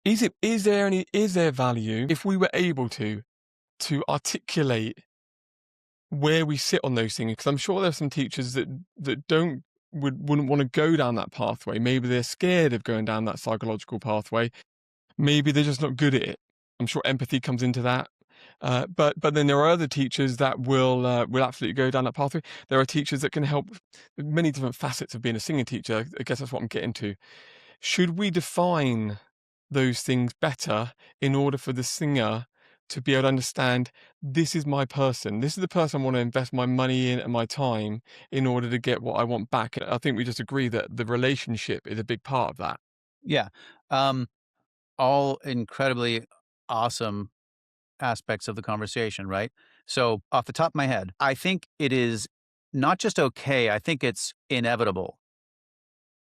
is there value if we were able to articulate where we sit on those things? Because I'm sure there's some teachers that wouldn't want to go down that pathway. Maybe they're scared of going down that psychological pathway. Maybe they're just not good at it. I'm sure empathy comes into that. But then there are other teachers that will absolutely go down that pathway. There are teachers that can help many different facets of being a singing teacher. I guess that's what I'm getting to. Should we define those things better in order for the singer to be able to understand, this is my person. This is the person I want to invest my money in and my time in order to get what I want back. And I think we just agree that the relationship is a big part of that. Yeah. Um, all incredibly awesome aspects of the conversation, right? So, off the top of my head, I think it is not just okay, I think it's inevitable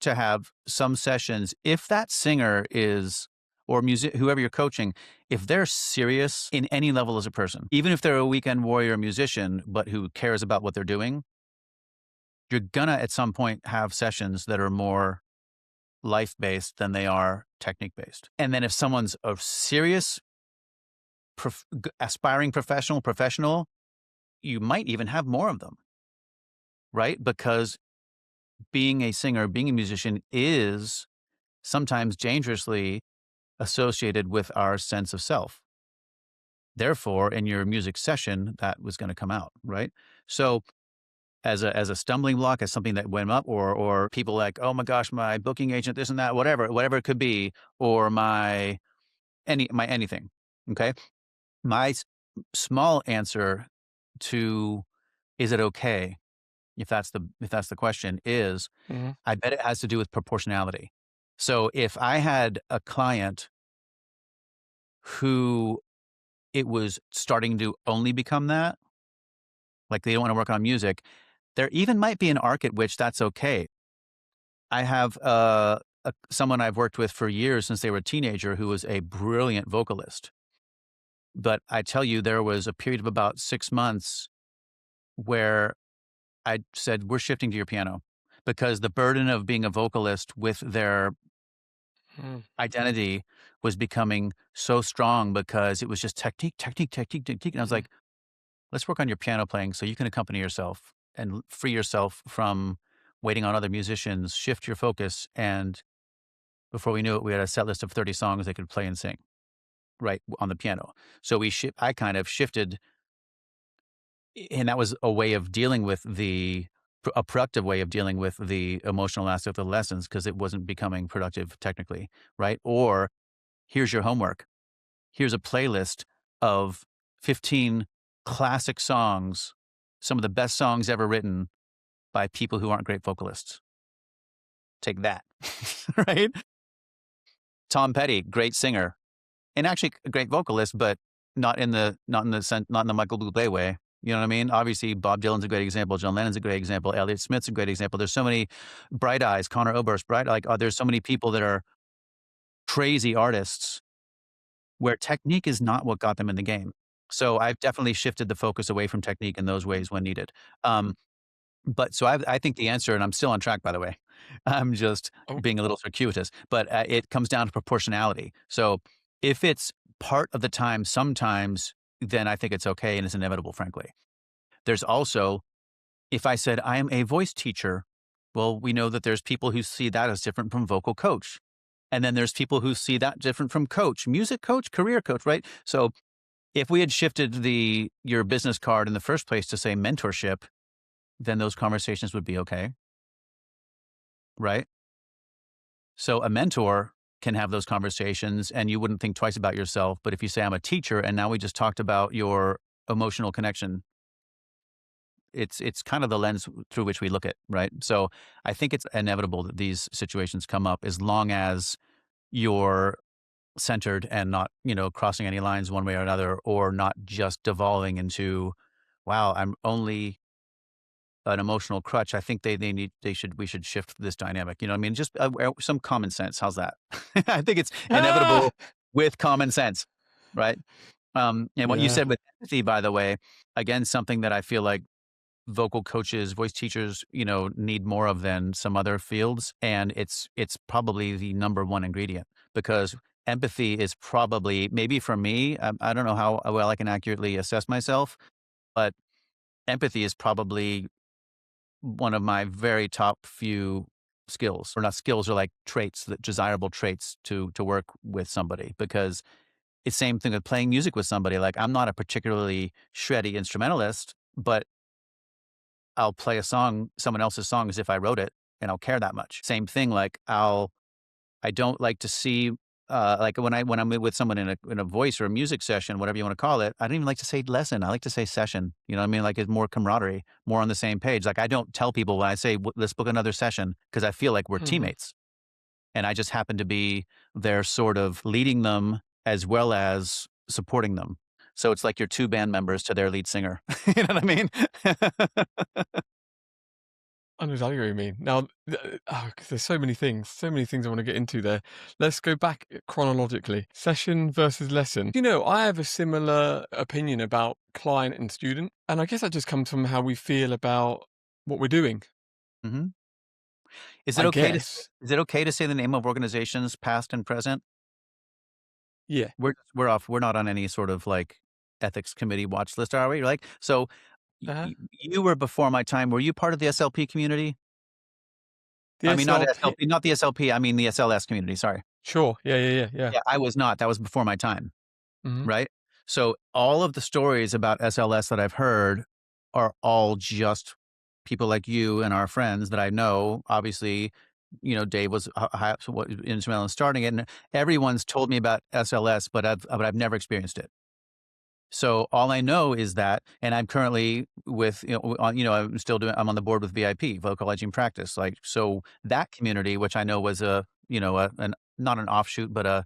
to have some sessions if that singer is or music whoever you're coaching, if they're serious in any level as a person, even if they're a weekend warrior musician, but who cares about what they're doing, you're gonna at some point have sessions that are more life-based than they are technique-based. And then if someone's a serious aspiring professional, you might even have more of them, right? Because being a singer, being a musician is sometimes dangerously associated with our sense of self. Therefore, in your music session, that was going to come out, right? So, as a stumbling block, as something that went up, or people like, oh my gosh, my booking agent, this and that, whatever it could be, or my anything. Okay, my small answer to is it okay if that's the question is Mhm. I bet it has to do with proportionality. So if I had a client who it was starting to only become that, like they don't want to work on music, there even might be an arc at which that's okay. I have someone I've worked with for years since they were a teenager who was a brilliant vocalist. But I tell you, there was a period of about 6 months where I said, "We're shifting to your piano," because the burden of being a vocalist with their Mm, identity was becoming so strong because it was just technique, technique, technique, technique. And I was mm. like, let's work on your piano playing so you can accompany yourself and free yourself from waiting on other musicians, shift your focus. And before we knew it, we had a set list of 30 songs they could play and sing right on the piano. So I kind of shifted, and that was a way of dealing with a productive way of dealing with the emotional aspect of the lessons because it wasn't becoming productive technically, right? Or here's your homework. Here's a playlist of 15 classic songs, some of the best songs ever written by people who aren't great vocalists. Take that, right? Tom Petty, great singer, and actually a great vocalist, but not in the Michael Bublé way. You know what I mean? Obviously, Bob Dylan's a great example. John Lennon's a great example. Elliott Smith's a great example. There's so many Bright Eyes, Conor Oberst, there's so many people that are crazy artists where technique is not what got them in the game. So I've definitely shifted the focus away from technique in those ways when needed. But so I think the answer, and I'm still on track, by the way. I'm just Oh, being a little circuitous, but it comes down to proportionality. So if it's part of the time, sometimes, then I think it's okay and it's inevitable, frankly. There's also, if I said I am a voice teacher, well, we know that there's people who see that as different from vocal coach. And then there's people who see that different from coach, music coach, career coach, right? So if we had shifted your business card in the first place to say mentorship, then those conversations would be okay, right? So a mentor can have those conversations and you wouldn't think twice about yourself. But if you say I'm a teacher and now we just talked about your emotional connection, it's kind of the lens through which we look at, right? So I think it's inevitable that these situations come up as long as you're centered and not, crossing any lines one way or another, or not just devolving into, wow, I'm only an emotional crutch. I think we should shift this dynamic. You know what I mean? Just some common sense. How's that? I think it's ah! inevitable with common sense, right? And what you Yeah. said with empathy, by the way, again, something that I feel like vocal coaches, voice teachers, need more of than some other fields. And it's probably the number one ingredient because empathy is probably, maybe for me, I don't know how well I can accurately assess myself, but empathy is probably one of my very top few skills, or not skills, or like traits, that desirable traits to work with somebody, because it's same thing with playing music with somebody. Like I'm not a particularly shreddy instrumentalist, but I'll play someone else's song as if I wrote it, and I'll care that much. Same thing, like I don't like to see, like when I'm with someone in a voice or a music session, whatever you want to call it. I don't even like to say lesson. I like to say session. You know what I mean? Like it's more camaraderie, more on the same page. Like I don't tell people when I say let's book another session because I feel like we're Mhm. teammates, and I just happen to be there, sort of leading them as well as supporting them. So it's like your two band members to their lead singer. You know what I mean? I know exactly what you mean. Now, 'cause there's so many things I want to get into there. Let's go back chronologically. Session versus lesson. I have a similar opinion about client and student, and I guess that just comes from how we feel about what we're doing, Mhm. Is it I okay to guess. is it okay to say the name of organizations past and present? Yeah. We're off. We're not on any sort of, like, ethics committee watch list, are we? Like, so Uh-huh. you were before my time. Were you part of the SLP community? The I mean, not SLP. SLP, not the SLP, I mean the SLS community, sorry. Sure. Yeah, yeah, yeah, yeah. Yeah, I was not. That was before my time, Mhm. right? So all of the stories about SLS that I've heard are all just people like you and our friends that I know. Obviously, Dave was instrumental in starting it, and everyone's told me about SLS, but I've never experienced it. So all I know is that, and I'm currently with, I'm on the board with VIP, Vocalogy and Practice. Like, so that community, which I know was not an offshoot, but a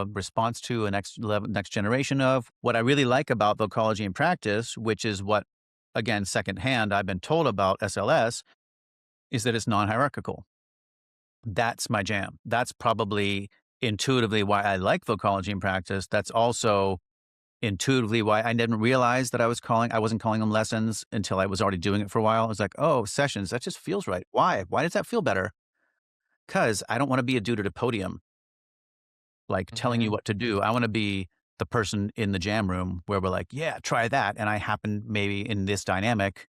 response to a next generation of what I really like about Vocalogy and Practice, which is what, again, secondhand I've been told about SLS, is that it's non-hierarchical. That's my jam. That's probably intuitively why I like vocology in practice. That's also intuitively why I didn't realize that I wasn't calling them lessons until I was already doing it for a while. I was like, oh, sessions, that just feels right. Why? Why does that feel better? Because I don't want to be a dude at a podium, like telling you Mhm. what to do. I want to be the person in the jam room where we're like, yeah, try that. And I happen maybe in this dynamic,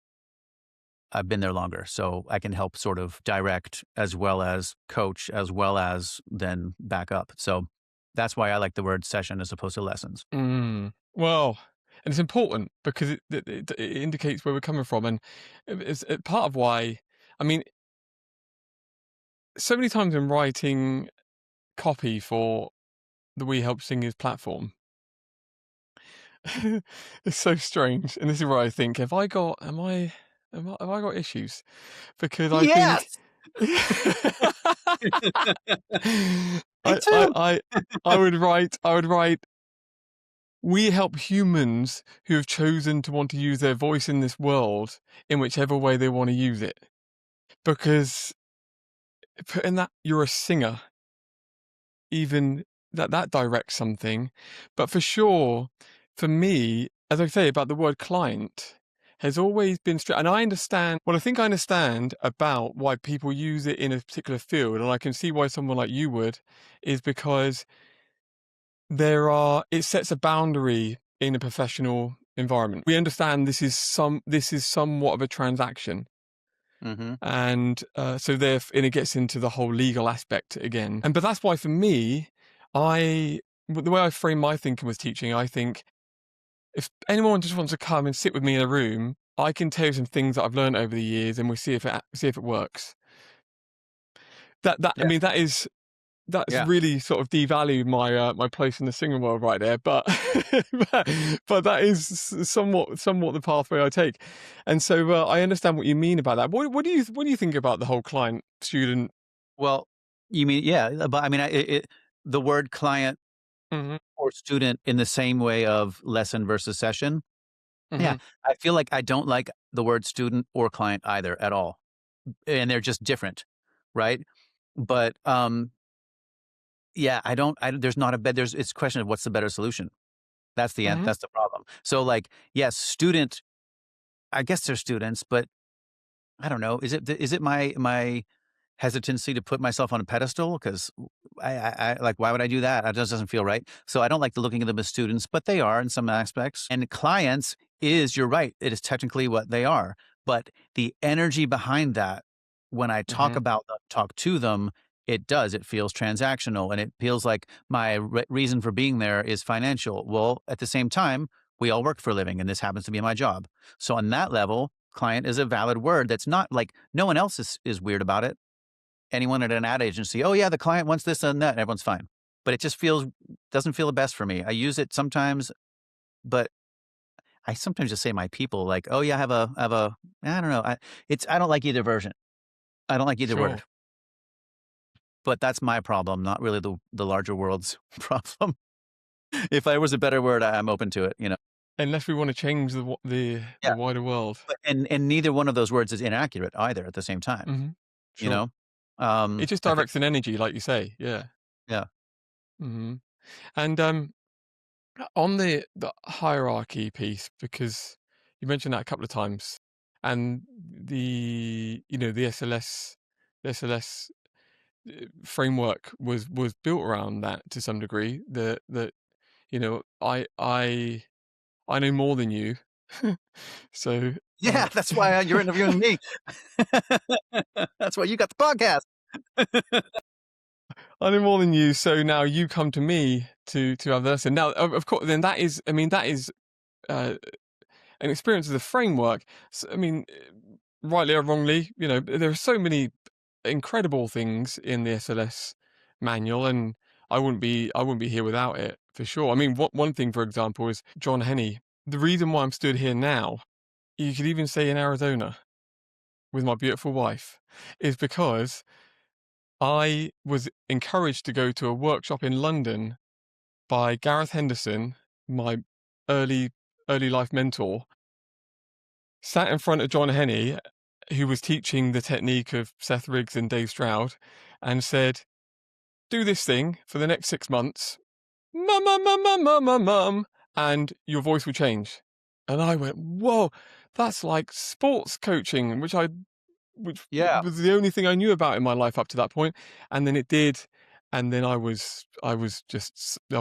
I've been there longer. So I can help sort of direct as well as coach, as well as then back up. So that's why I like the word session as opposed to lessons. Well, and it's important because it indicates where we're coming from, and it's part of why. I mean, so many times in writing copy for the We Help Singers platform, it's so strange, and this is where I think, have I got issues? Because I think, Yes. I, Me I, too. I, I would write. We help humans who have chosen to want to use their voice in this world in whichever way they want to use it. Because putting that you're a singer, even that directs something. But for sure, for me, as I say about the word client, has always been and I understand I think I understand about why people use it in a particular field, and I can see why someone like you would, is because it sets a boundary in a professional environment. We understand this is somewhat of a transaction. Hmm. And and it gets into the whole legal aspect again. But that's why for me, the way I frame my thinking with teaching, I think if anyone just wants to come and sit with me in a room, I can tell you some things that I've learned over the years, and we see if it works. I Yeah. mean, that's Yeah. really sort of devalued my place in the singing world right there, but but, but that is somewhat the pathway I take, and so I understand what you mean about that. What do you think about the whole client student? Well, you mean, yeah, but I mean, the word client Hmm. or student in the same way of lesson versus session. Yeah. Hmm. I feel like I don't like the word student or client either at all. And they're just different. Right. But, yeah, there's not a bed, it's a question of what's the better solution. That's the end. Hmm. That's the problem. So like, yes, student, I guess they're students, but I don't know. Is it my hesitancy to put myself on a pedestal? Because I like, why would I do that? That just doesn't feel right. So I don't like the looking at them as students, but they are in some aspects. And clients is, you're right, it is technically what they are. But the energy behind that, when I talk Hmm. about them, talk to them, it does. It feels transactional, and it feels like my reason for being there is financial. Well, at the same time, we all work for a living, and this happens to be my job. So on that level, client is a valid word. That's not like, no one else is weird about it. Anyone at an ad agency, "Oh, yeah, the client wants this and that," and everyone's fine. But it just doesn't feel the best for me. I use it sometimes, but I sometimes just say my people, like, "Oh, yeah, I have a," I don't know. I don't like either version. I don't like either Sure. word, but that's my problem, not really the larger world's problem. If there was a better word, I'm open to it. Unless we want to change Yeah, the wider world. but and neither one of those words is inaccurate either at the same time, Hmm. you Sure. know? It just I think, directs an energy, like you say. Yeah. yeah. Hmm. And on the hierarchy piece, because you mentioned that a couple of times, and the SLS framework was built around that to some degree. That I know more than you, so Yeah, that's why you're interviewing me. That's why you got the podcast. I know more than you. So now you come to me to have the lesson. Now, of course, then that is uh, an experience of the framework. So, I mean, rightly or wrongly, there are so many incredible things in the SLS manual, and I wouldn't be here without it for sure. I mean, one thing, for example, is John Henney. The reason why I'm stood here now, you could even say in Arizona with my beautiful wife, is because I was encouraged to go to a workshop in London by Gareth Henderson, my early early life mentor, sat in front of John Henney, who was teaching the technique of Seth Riggs and Dave Stroud, and said, do this thing for the next 6 months, mum, mum, mum, mum, mum, mum, mum, and your voice will change. And I went, whoa, that's like sports coaching, which Yeah. was the only thing I knew about in my life up to that point. And then it did. And then I was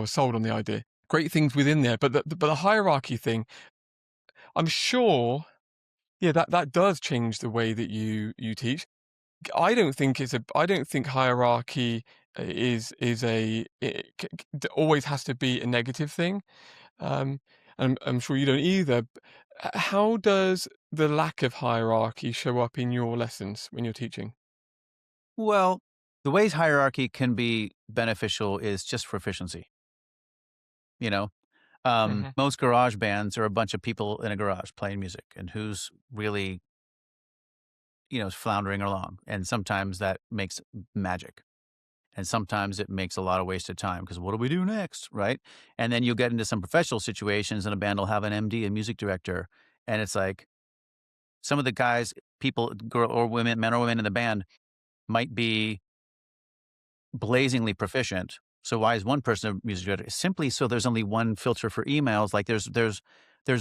sold on the idea. Great things within there. But the hierarchy thing, I'm sure, yeah, that does change the way that you teach. I don't think hierarchy always has to be a negative thing. Um, and I'm sure you don't either. How does the lack of hierarchy show up in your lessons when you're teaching? Well, the ways hierarchy can be beneficial is just for efficiency. You know, Hmm. most garage bands are a bunch of people in a garage playing music, and who's really, floundering along. And sometimes that makes magic. And sometimes it makes a lot of wasted time because what do we do next? Right. And then you'll get into some professional situations and a band will have an MD, a music director. And it's like some of the guys, people, girl or women, men or women in the band might be blazingly proficient. So why is one person a music director? Simply so there's only one filter for emails. Like there's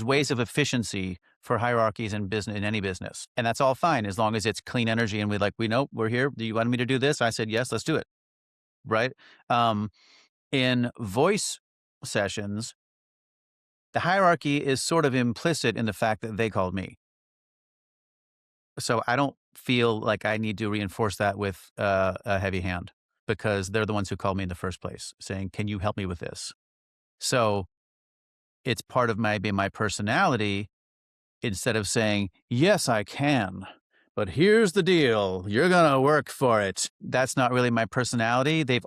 ways of efficiency for hierarchies in business, in any business. And that's all fine as long as it's clean energy and we know we're here. Do you want me to do this? I said, yes, let's do it. Right. In voice sessions, the hierarchy is sort of implicit in the fact that they called me. So I don't feel like I need to reinforce that with a heavy hand because they're the ones who called me in the first place saying, can you help me with this? So it's part of my personality instead of saying, yes, I can. But here's the deal. You're going to work for it. That's not really my personality. The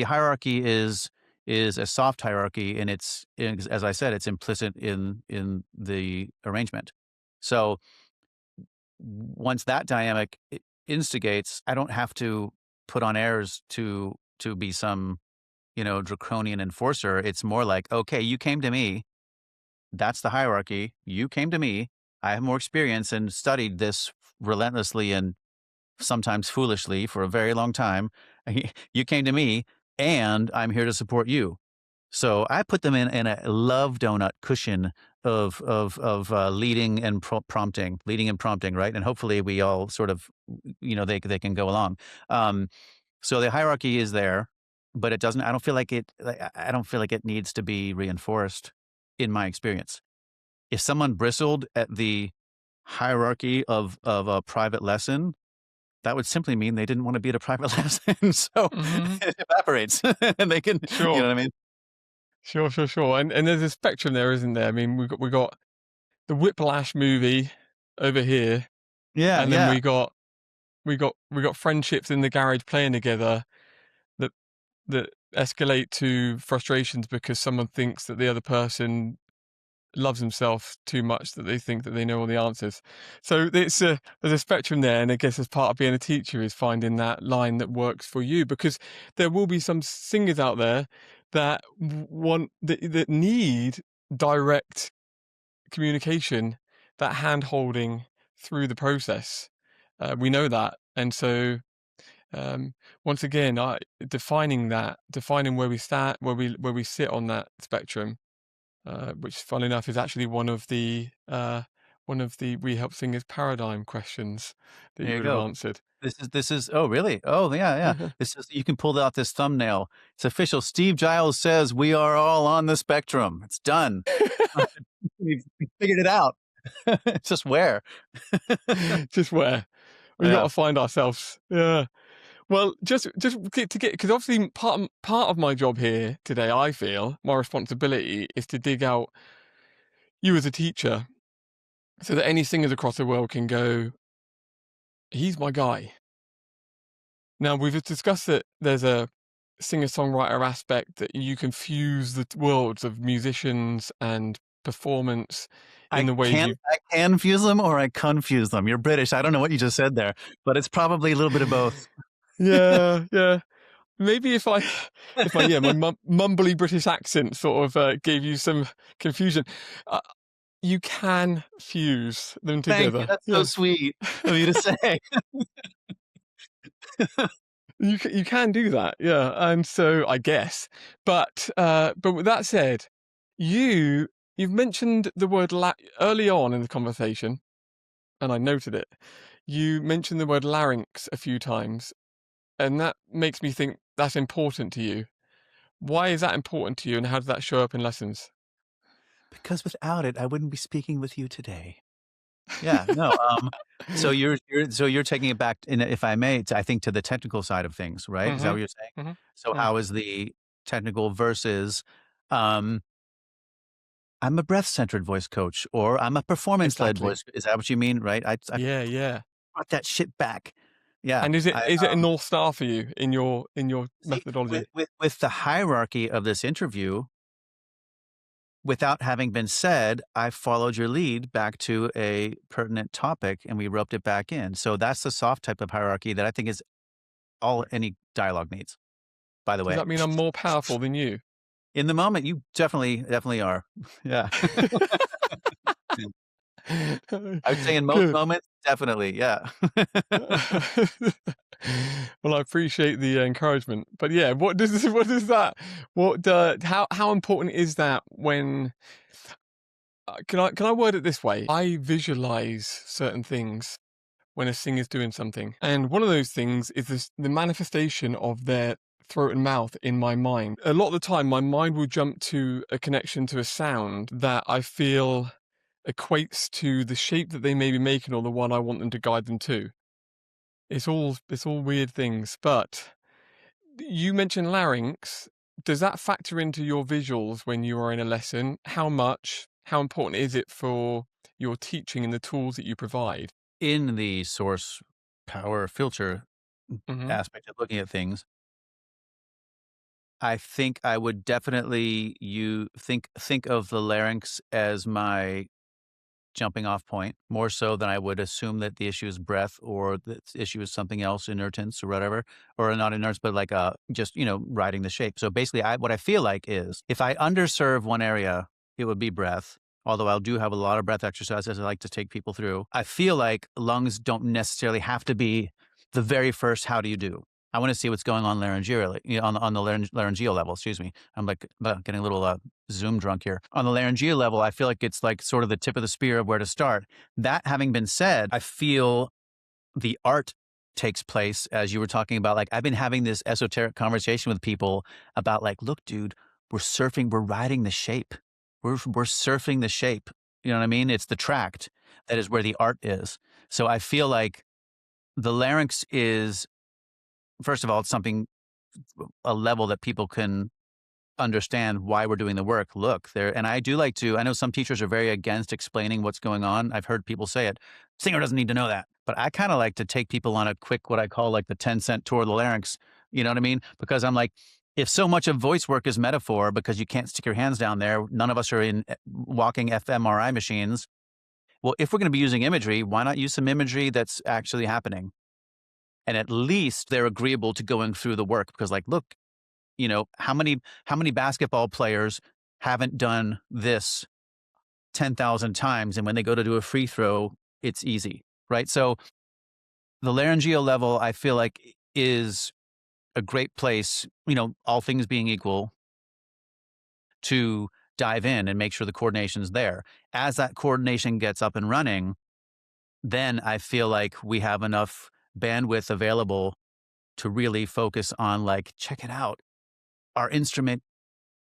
hierarchy is a soft hierarchy and as I said, it's implicit in the arrangement. So once that dynamic instigates, I don't have to put on airs to be some, draconian enforcer. It's more like, okay, you came to me. That's the hierarchy. You came to me. I have more experience and studied this relentlessly and sometimes foolishly for a very long time. You came to me and I'm here to support you. So I put them in a love donut cushion of leading and prompting, right? And hopefully we all sort of, they can go along. So the hierarchy is there, but it doesn't. I don't feel like it. I don't feel like it needs to be reinforced, in my experience. If someone bristled at the hierarchy of a private lesson, that would simply mean they didn't want to be at a private lesson. So Hmm. it evaporates, and they can, you Sure, know what I mean? sure. And there's a spectrum there, isn't there? I mean, we got the Whiplash movie over here, Yeah, and then yeah. we got friendships in the garage playing together that that escalate to frustrations because someone thinks that the other person loves himself too much that they think that they know all the answers. So there's a spectrum there, and I guess as part of being a teacher is finding that line that works for you, because there will be some singers out there that that need direct communication, that hand holding through the process. We know that, and so um, once again, defining where we stand, where we sit on that spectrum, which, funnily enough, is actually one of the We Help Singers paradigm questions that There you you would have go. answered. This is oh, really? Oh, yeah, yeah. This is you can pull out this thumbnail. It's official. Steve Giles says we are all on the spectrum. It's done. We figured it out. It's just where. Just where we got Yeah. to find ourselves. Yeah. Well, just to get, because obviously part of my job here today, I feel my responsibility is to dig out you as a teacher, so that any singers across the world can go, he's my guy. Now, we've discussed that there's a singer-songwriter aspect, that you can fuse the worlds of musicians and performance in the ways you. I can fuse them or I confuse them. You're British. I don't know what you just said there, but it's probably a little bit of both. Yeah, yeah. Maybe yeah, my mumbly British accent sort of gave you some confusion. Uh, you can fuse them Thank you. together. That's so Yes. sweet of you to say. You can do that, yeah. And so I guess, but with that said, you've mentioned the word early on in the conversation, and I noted it. You mentioned the word larynx a few times, and that makes me think that's important to you. Why is that important to you, and how does that show up in lessons? Because without it, I wouldn't be speaking with you today. Yeah, no, so you're taking it back in, if I may, to, I think, to the technical side of things, right? Is that Mm-hmm. what you're saying? Mm-hmm. So Mm. how is the technical versus, um, I'm a breath-centered voice coach, or I'm a performance-led Exactly. voice. Is that what you mean, right? I Yeah, yeah. brought that shit back. Yeah, And is it I, is it a North Star for you in your see, methodology? with the hierarchy of this interview, without having been said, I followed your lead back to a pertinent topic and we roped it back in. So that's the soft type of hierarchy that I think is all any dialogue needs, by the Does way. that mean I'm more powerful than you? In the moment, you definitely are. Yeah. Yeah. I would say in most Good. moments, definitely. Yeah. Well, I appreciate the encouragement, but yeah, what does that how important is that when can I word it this way? I visualize certain things when a singer's doing something, and one of those things is the manifestation of their throat and mouth in my mind. A lot of the time, my mind will jump to a connection to a sound that I feel equates to the shape that they may be making or the one I want them to guide them to. It's all weird things, but you mentioned larynx. Does that factor into your visuals when you are in a lesson? How much? How important is it for your teaching and the tools that you provide? In the source power filter Hmm. aspect of looking at things, I think I would definitely you think of the larynx as my jumping off point, more so than I would assume that the issue is breath or the issue is something else, inertance or whatever, or not inertance, but like just riding the shape. So basically, what I feel like is if I underserve one area, it would be breath. Although I do have a lot of breath exercises I like to take people through. I feel like lungs don't necessarily have to be the very first how do you do. I want to see what's going on laryngeally, on the laryngeal level. Excuse me. I'm like getting a little Zoom drunk here. On the laryngeal level, I feel like it's like sort of the tip of the spear of where to start. That having been said, I feel the art takes place as you were talking about. Like I've been having this esoteric conversation with people about like, look, dude, we're riding the shape. We're surfing the shape. You know what I mean? It's the tract that is where the art is. So I feel like the larynx is, first of all, it's something, a level that people can understand why we're doing the work. Look, there, and I do like to, I know some teachers are very against explaining what's going on. I've heard people say it. Singer doesn't need to know that. But I kind of like to take people on a quick, what I call like the 10-cent tour of the larynx. You know what I mean? Because I'm like, if so much of voice work is metaphor because you can't stick your hands down there, none of us are in walking fMRI machines. Well, if we're going to be using imagery, why not use some imagery that's actually happening? And at least they're agreeable to going through the work because like, look, how many basketball players haven't done this 10,000 times, and when they go to do a free throw, it's easy, right? So the laryngeal level, I feel like, is a great place, all things being equal, to dive in and make sure the coordination's there. As that coordination gets up and running, then I feel like we have enough bandwidth available to really focus on like, check it out. Our instrument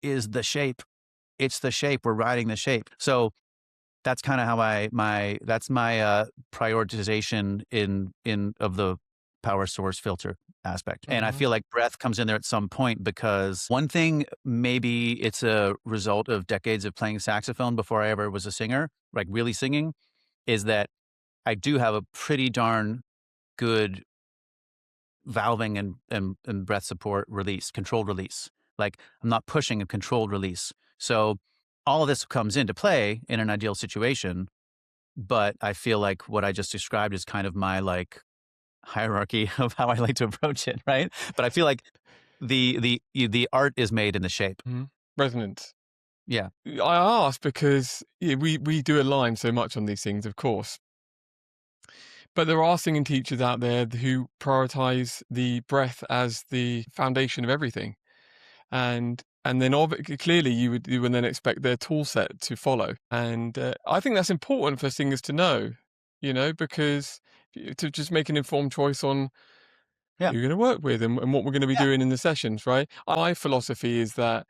is the shape. It's the shape. We're riding the shape. So that's kind of how that's my prioritization in of the power source filter aspect. And I Hmm. feel like breath comes in there at some point because one thing, maybe it's a result of decades of playing saxophone before I ever was a singer, like really singing, is that I do have a pretty darn good valving and breath support release, controlled release. Like I'm not pushing a controlled release. So all of this comes into play in an ideal situation, but I feel like what I just described is kind of my like hierarchy of how I like to approach it, right? But I feel like the art is made in the shape. Hmm. Resonance. Yeah. I ask because yeah, we do align so much on these things, of course. But there are singing teachers out there who prioritize the breath as the foundation of everything. And then clearly you would then expect their tool set to follow. And I think that's important for singers to know, because to just make an informed choice on Yeah. who you're going to work with and what we're going to be Yeah. doing in the sessions, right? My philosophy is that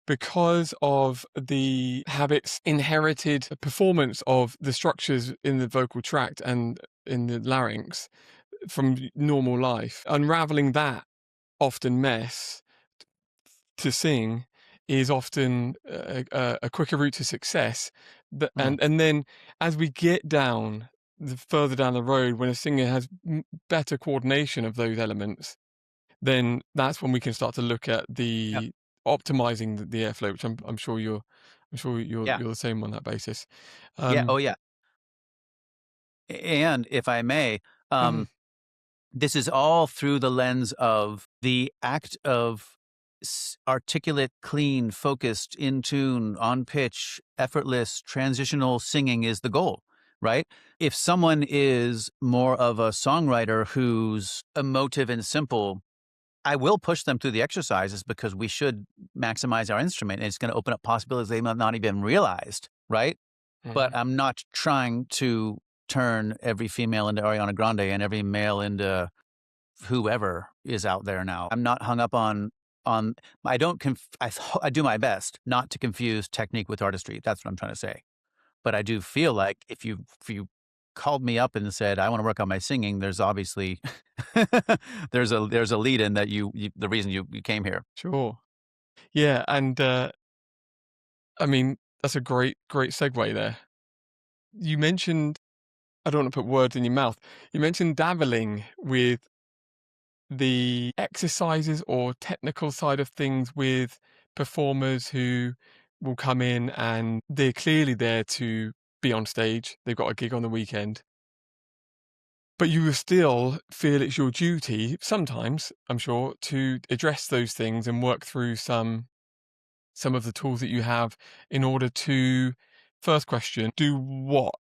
because of the habits, inherited performance of the structures in the vocal tract and in the larynx from normal life, unraveling that often mess to sing is often a quicker route to success. Mm. And then as we get down further down the road, when a singer has better coordination of those elements, then that's when we can start to look at Yeah. the optimizing the airflow, which I'm sure Yeah. you're the same on that basis. Yeah. Um, Oh, yeah. And if I may, mhm, this is all through the lens of the act of articulate, clean, focused, in tune, on pitch, effortless, transitional singing is the goal, right? If someone is more of a songwriter who's emotive and simple, I will push them through the exercises because we should maximize our instrument. And it's going to open up possibilities they might not even realized, right? But mhm. I'm not trying to turn every female into Ariana Grande and every male into whoever is out there now. I'm not hung up on I don't I do my best not to confuse technique with artistry. That's what I'm trying to say. But I do feel like if you called me up and said I want to work on my singing, there's obviously there's a lead in that you the reason you came here. Sure. Yeah, and I mean that's a great segue there. You mentioned, I don't want to put words in your mouth. You mentioned dabbling with the exercises or technical side of things with performers who will come in and they're clearly there to be on stage. They've got a gig on the weekend. But you will still feel it's your duty, sometimes, I'm sure, to address those things and work through some of the tools that you have in order to, first question, do what?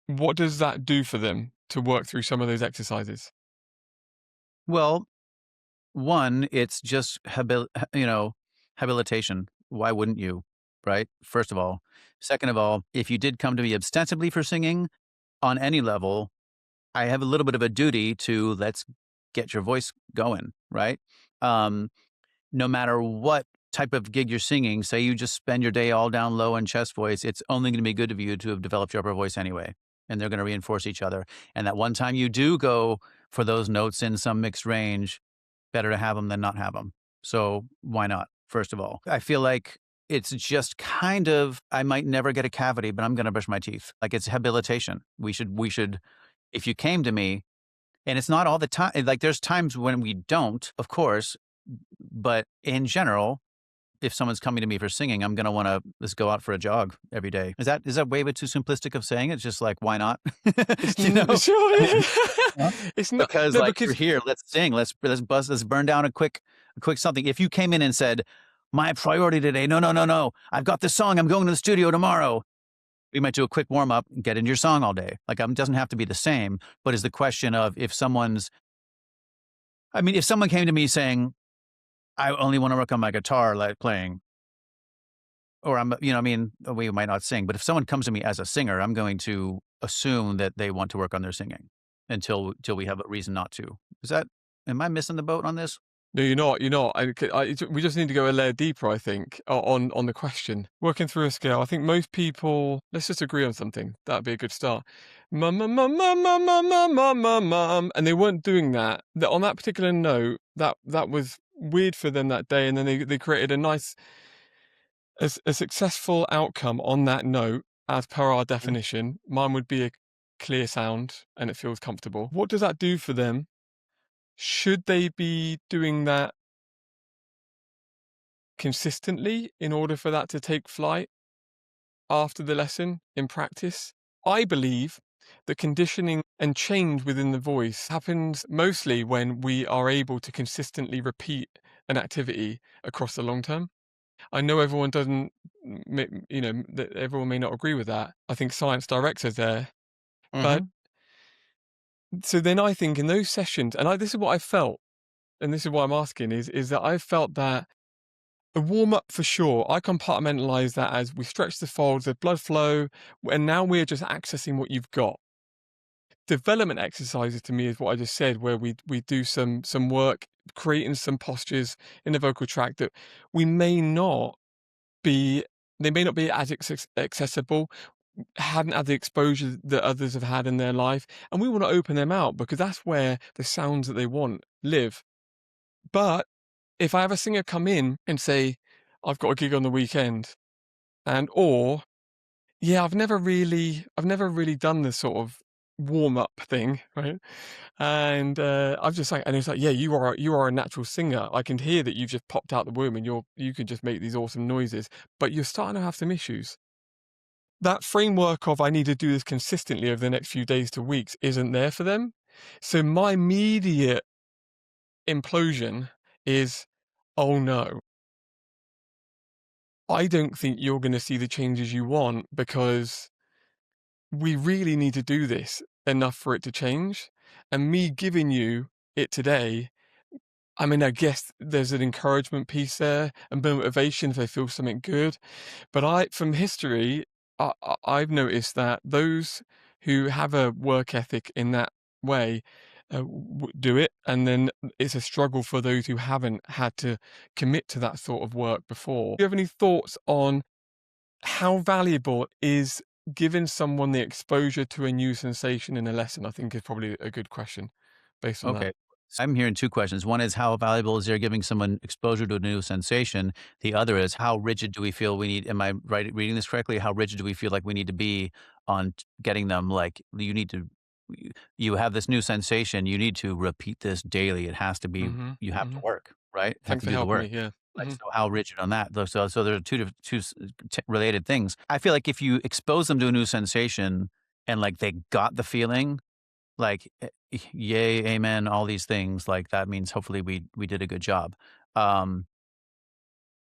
What does that do for them to work through some of those exercises? Well, one, it's just habilitation. Why wouldn't you? Right? First of all. Second of all, if you did come to me ostensibly for singing on any level, I have a little bit of a duty to let's get your voice going, right? Um, no matter what type of gig you're singing, say you just spend your day all down low in chest voice, it's only going to be good of you to have developed your upper voice anyway. And they're going to reinforce each other. And that one time you do go for those notes in some mixed range, better to have them than not have them. So why not? First of all, I feel like it's just kind of, I might never get a cavity, but I'm going to brush my teeth. Like it's habilitation. We should, if you came to me, and it's not all the time, like there's times when we don't, of course, but in general, if someone's coming to me for singing, I'm going to want to just go out for a jog every day. Is that way bit too simplistic of saying? It's just like, why not? It's you know, sure, yeah. Huh? It's not, Because no, like you're because here, let's sing, let's burn down a quick something. If you came in and said, my priority today, no, no, no, no, I've got this song, I'm going to the studio tomorrow. We might do a quick warm up and get into your song all day. Like, it doesn't have to be the same, but is the question of if someone came to me saying, I only want to work on my guitar, like playing, or we might not sing, but if someone comes to me as a singer, I'm going to assume that they want to work on their singing until we have a reason not to. Am I missing the boat on this? no, you're not. You're not. We just need to go a layer deeper, I think, on the question. Working through a scale, I think most people. Let's just agree on something. That'd be a good start. Mum, mum, mum, mum, mum, mum, mum, mum, mum, mum, and they weren't doing that. That on that particular note, that was weird for them that day, and then they created a successful outcome on that note, as per our Mhm. definition. Mine would be a clear sound, and it feels comfortable. What does that do for them? Should they be doing that consistently in order for that to take flight after the lesson in practice? I believe that conditioning and change within the voice happens mostly when we are able to consistently repeat an activity across the long term. I know everyone doesn't, that everyone may not agree with that. I think science directs us there, but Mhm. So then I think in those sessions, and this is what I felt, and this is why I'm asking, is that I felt that a warm up for sure, I compartmentalize that as we stretch the folds, the blood flow, and now we're just accessing what you've got. Development exercises to me is what I just said, where we do some work creating some postures in the vocal tract that we may not be they may not be as accessible, hadn't had the exposure that others have had in their life, and we want to open them out because that's where the sounds that they want live. But if I have a singer come in and say, I've got a gig on the weekend, or yeah, I've never really done this sort of warm up thing, right? And I've just like, and it's like, yeah, you are a natural singer. I can hear that you've just popped out the womb and you can just make these awesome noises, but you're starting to have some issues. That framework of I need to do this consistently over the next few days to weeks isn't there for them. So my immediate implosion is, oh no, I don't think you're going to see the changes you want because we really need to do this enough for it to change. And me giving you it today, I mean, I guess there's an encouragement piece there and motivation if they feel something good. But from history, I've noticed that those who have a work ethic in that way do it, and then it's a struggle for those who haven't had to commit to that sort of work before. Do you have any thoughts on how valuable is giving someone the exposure to a new sensation in a lesson? I think is probably a good question based on that. Okay. So I'm hearing two questions. One is how valuable is there giving someone exposure to a new sensation? The other is how rigid do we feel we need? Am I right reading this correctly? How rigid do we feel like we need to be on getting them? Like you need to, you have this new sensation. You need to repeat this daily. It has to be. Mhm, You have to mhm. work, right? You have Thanks to for do the helping me, work. yeah. Like Mhm, so, how rigid on that? So there are related things. I feel like if you expose them to a new sensation and like they got the feeling like, yay, amen, all these things, like, that means hopefully we did a good job. Um,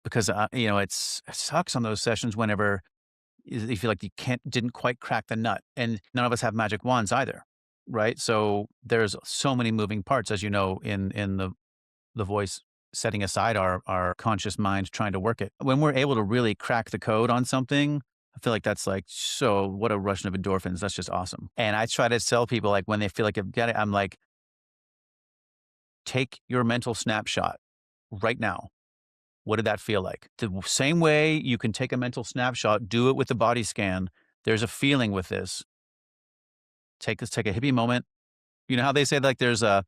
because, it sucks on those sessions whenever you feel like you didn't quite crack the nut, and none of us have magic wands either, right? So, there's so many moving parts, as you know, in the voice, setting aside our conscious mind trying to work it. When we're able to really crack the code on something, I feel like that's like, so what a rush of endorphins. That's just awesome. And I try to tell people like when they feel like I've got it, I'm like, take your mental snapshot right now. What did that feel like? The same way you can take a mental snapshot, do it with the body scan. There's a feeling with this. Take a hippie moment. You know how they say like there's a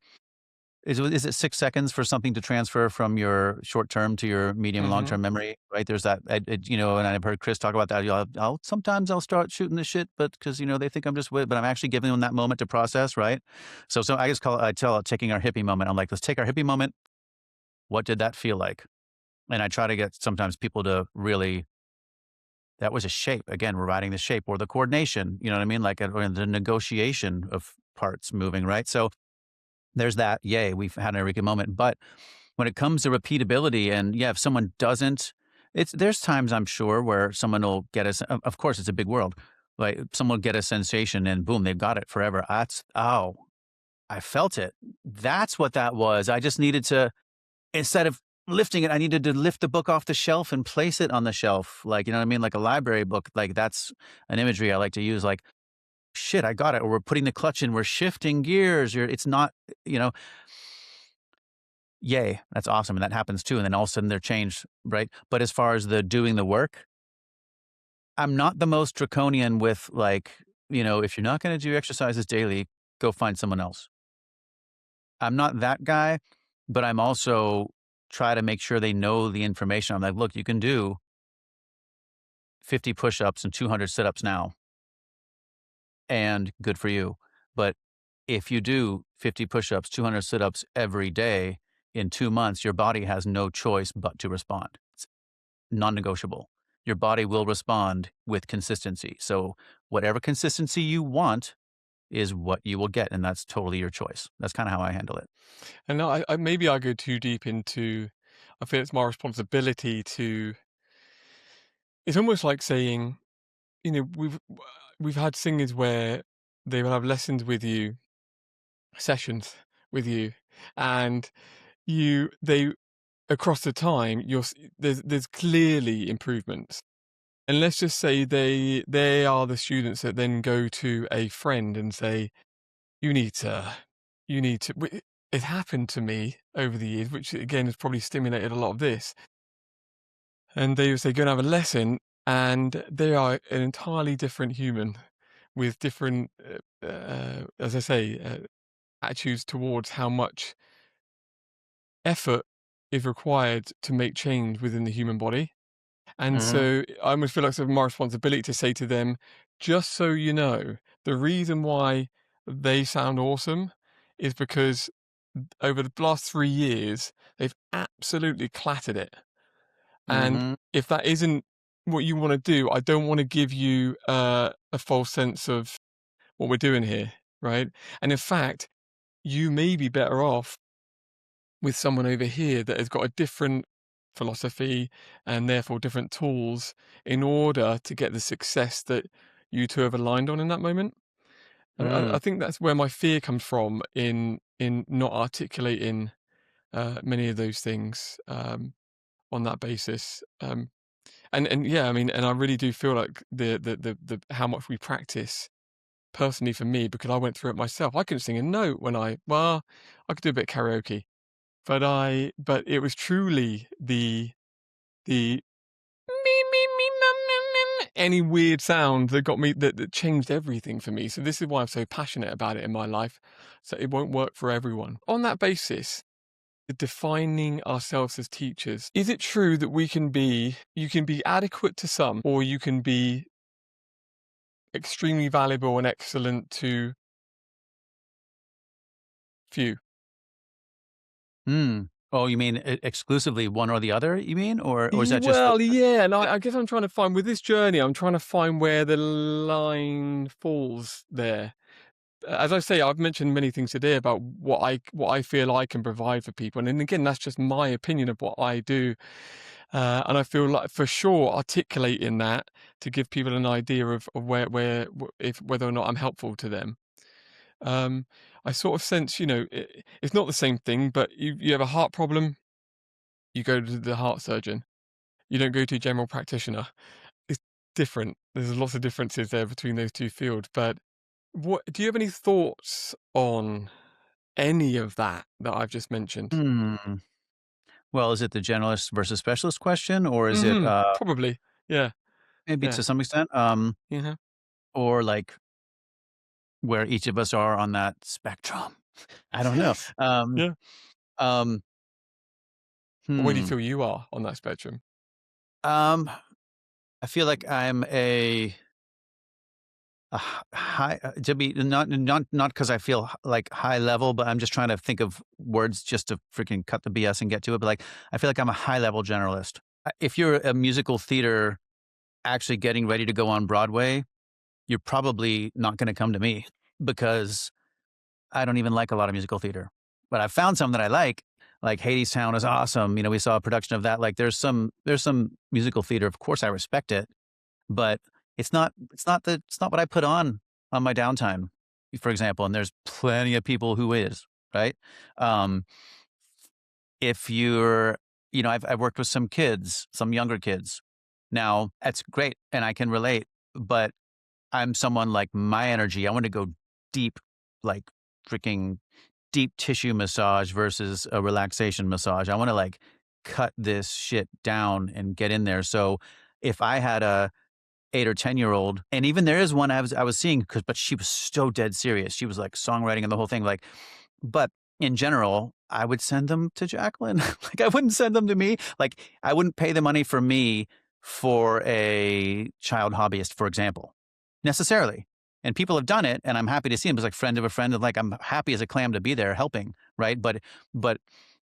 is it 6 seconds for something to transfer from your short term to your medium and long mhm. term memory, right? There's that, and I've heard Chris talk about that. Sometimes I'll start shooting the shit, but because they think I'm just but I'm actually giving them that moment to process, right? So I tell it taking our hippie moment. I'm like, let's take our hippie moment. What did that feel like? And I try to get sometimes people to really, that was a shape. Again, we're riding the shape or the coordination, you know what I mean? Like, or the negotiation of parts moving, right? So there's that. Yay, we've had an eureka moment. But when it comes to repeatability and yeah, if someone doesn't, there's times I'm sure where someone will get us, of course, it's a big world. Like someone will get a sensation and boom, they've got it forever. Oh, I felt it. That's what that was. I just needed to, instead of lifting it, I needed to lift the book off the shelf and place it on the shelf. Like, you know what I mean? Like a library book. Like that's an imagery I like to use. Like, shit, I got it. Or we're putting the clutch in, we're shifting gears. It's not, you know, yay, that's awesome. And that happens too. And then all of a sudden they're changed, right? But as far as the doing the work, I'm not the most draconian with like, if you're not going to do exercises daily, go find someone else. I'm not that guy, but I'm also try to make sure they know the information. I'm like, look, you can do 50 push-ups and 200 sit-ups now, and good for you. But if you do 50 push-ups, 200 sit-ups every day in 2 months, your body has no choice but to respond. It's non-negotiable. Your body will respond with consistency. So whatever consistency you want is what you will get, and that's totally your choice. That's kinda how I handle it. And I maybe I go too deep into. I feel it's my responsibility to. It's almost like saying, we've had singers where they will have lessons with you, sessions with you, and they across the time, there's clearly improvements. And let's just say they are the students that then go to a friend and say, you need to, It happened to me over the years, which again has probably stimulated a lot of this. And they would say, go and have a lesson, and they are an entirely different human with different, as I say, attitudes towards how much effort is required to make change within the human body. And Hmm. so I almost feel like it's my responsibility to say to them, just so you know, the reason why they sound awesome is because over the last 3 years, they've absolutely clattered it. And Hmm. if that isn't what you want to do, I don't want to give you a false sense of what we're doing here, right? And in fact, you may be better off with someone over here that has got a different philosophy and therefore different tools in order to get the success that you two have aligned on in that moment. And I Mm. think that's where my fear comes from in not articulating many of those things on that basis. And yeah, I mean, and I really do feel like the how much we practice personally for me, because I went through it myself. I couldn't sing a note I could do a bit of karaoke, but it was truly the me, me, me, any weird sound that got me that changed everything for me. So this is why I'm so passionate about it in my life. So it won't work for everyone. On that basis, defining ourselves as teachers, is it true that you can be adequate to some, or you can be extremely valuable and excellent to few? Mm. Oh, you mean exclusively one or the other? You mean, or is that just Well, yeah, and I guess I'm trying to find with this journey. I'm trying to find where the line falls there. As I say, I've mentioned many things today about what I feel I can provide for people, and then again, that's just my opinion of what I do. And I feel like for sure articulating that to give people an idea of if whether or not I'm helpful to them. Um, I sort of sense, it's not the same thing, but you have a heart problem, you go to the heart surgeon. You don't go to a general practitioner. It's different. There's lots of differences there between those two fields. But what do you have any thoughts on any of that I've just mentioned? Hmm. Well, is it the generalist versus specialist question, or is it Probably. Yeah. maybe Yeah. to some extent, Yeah. or like where each of us are on that spectrum? I don't know. Yes. Yeah. Um, Where do you hmm. feel you are on that spectrum? Um, I feel like I'm high to be not because I feel like high level, but I'm just trying to think of words just to freaking cut the BS and get to it. But like, I feel like I'm a high level generalist. If you're a musical theater actually getting ready to go on Broadway, you're probably not going to come to me because I don't even like a lot of musical theater. But I found some that I like Hadestown is awesome. You know, we saw a production of that. Like there's some musical theater. Of course I respect it, but it's not what I put on my downtime, for example, and there's plenty of people who is, right? Um, if you're I've worked with some kids, some younger kids. Now, that's great and I can relate, but I'm someone like my energy, I want to go deep, like freaking deep tissue massage versus a relaxation massage. I want to like cut this shit down and get in there. So if I had a 8 or 10-year-old, and even there is one I was seeing, but she was so dead serious. She was like songwriting and the whole thing. Like, but in general, I would send them to Jacqueline. Like, I wouldn't send them to me. Like, I wouldn't pay the money for me for a child hobbyist, for example, necessarily. And people have done it, and I'm happy to see them as like friend of a friend. And like, I'm happy as a clam to be there helping, right? But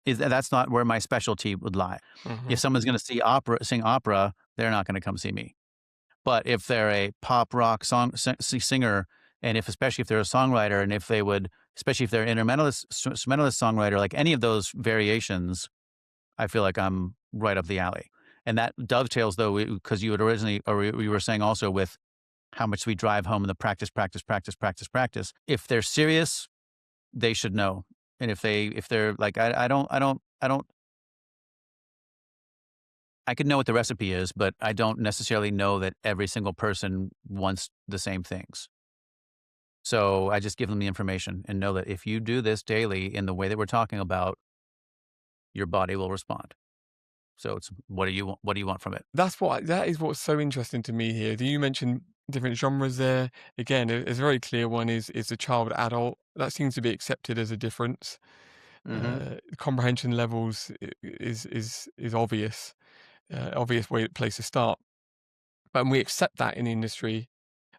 that's not where my specialty would lie. Hmm. If someone's going to sing opera, they're not going to come see me. But if they're a pop rock singer, and especially if they're a songwriter, and if they would, especially if they're instrumentalist songwriter, like any of those variations, I feel like I'm right up the alley. And that dovetails though, because you had originally, or we were saying also with how much we drive home in the practice, practice, practice, practice, practice. If they're serious, they should know. And if they're like, I don't, I could know what the recipe is, but I don't necessarily know that every single person wants the same things. So I just give them the information and know that if you do this daily in the way that we're talking about, your body will respond. So it's what do you want from it? That is what's so interesting to me here. Do you mention different genres there? Again, a very clear one is the child adult. That seems to be accepted as a difference. Mhm. Comprehension levels is obvious, obvious place to start. But we accept that in the industry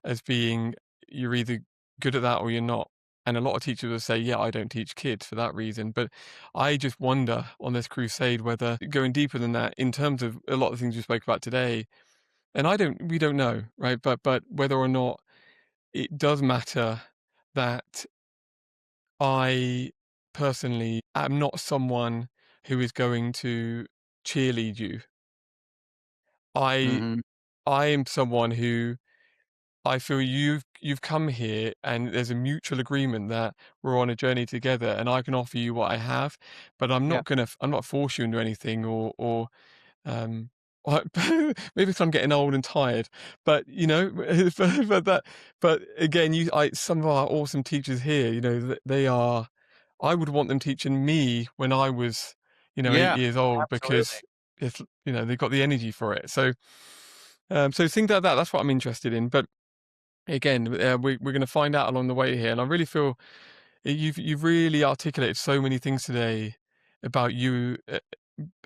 as being you're either good at that or you're not. And a lot of teachers will say, yeah, I don't teach kids for that reason. But I just wonder on this crusade whether going deeper than that in terms of a lot of things we spoke about today, and we don't know, right? But whether or not it does matter that I personally am not someone who is going to cheerlead you. I Mhm. I am someone who I feel you've come here and there's a mutual agreement that we're on a journey together and I can offer you what I have, but Yeah. I'm not force you into anything um or maybe because I'm getting old and tired, but but again, some of our awesome teachers here, they are, I would want them teaching me when I was, 8 Yeah. years old Absolutely. because it's, they've got the energy for it. So things like that, that's what I'm interested in. But again, we're going to find out along the way here, and I really feel you've really articulated so many things today about you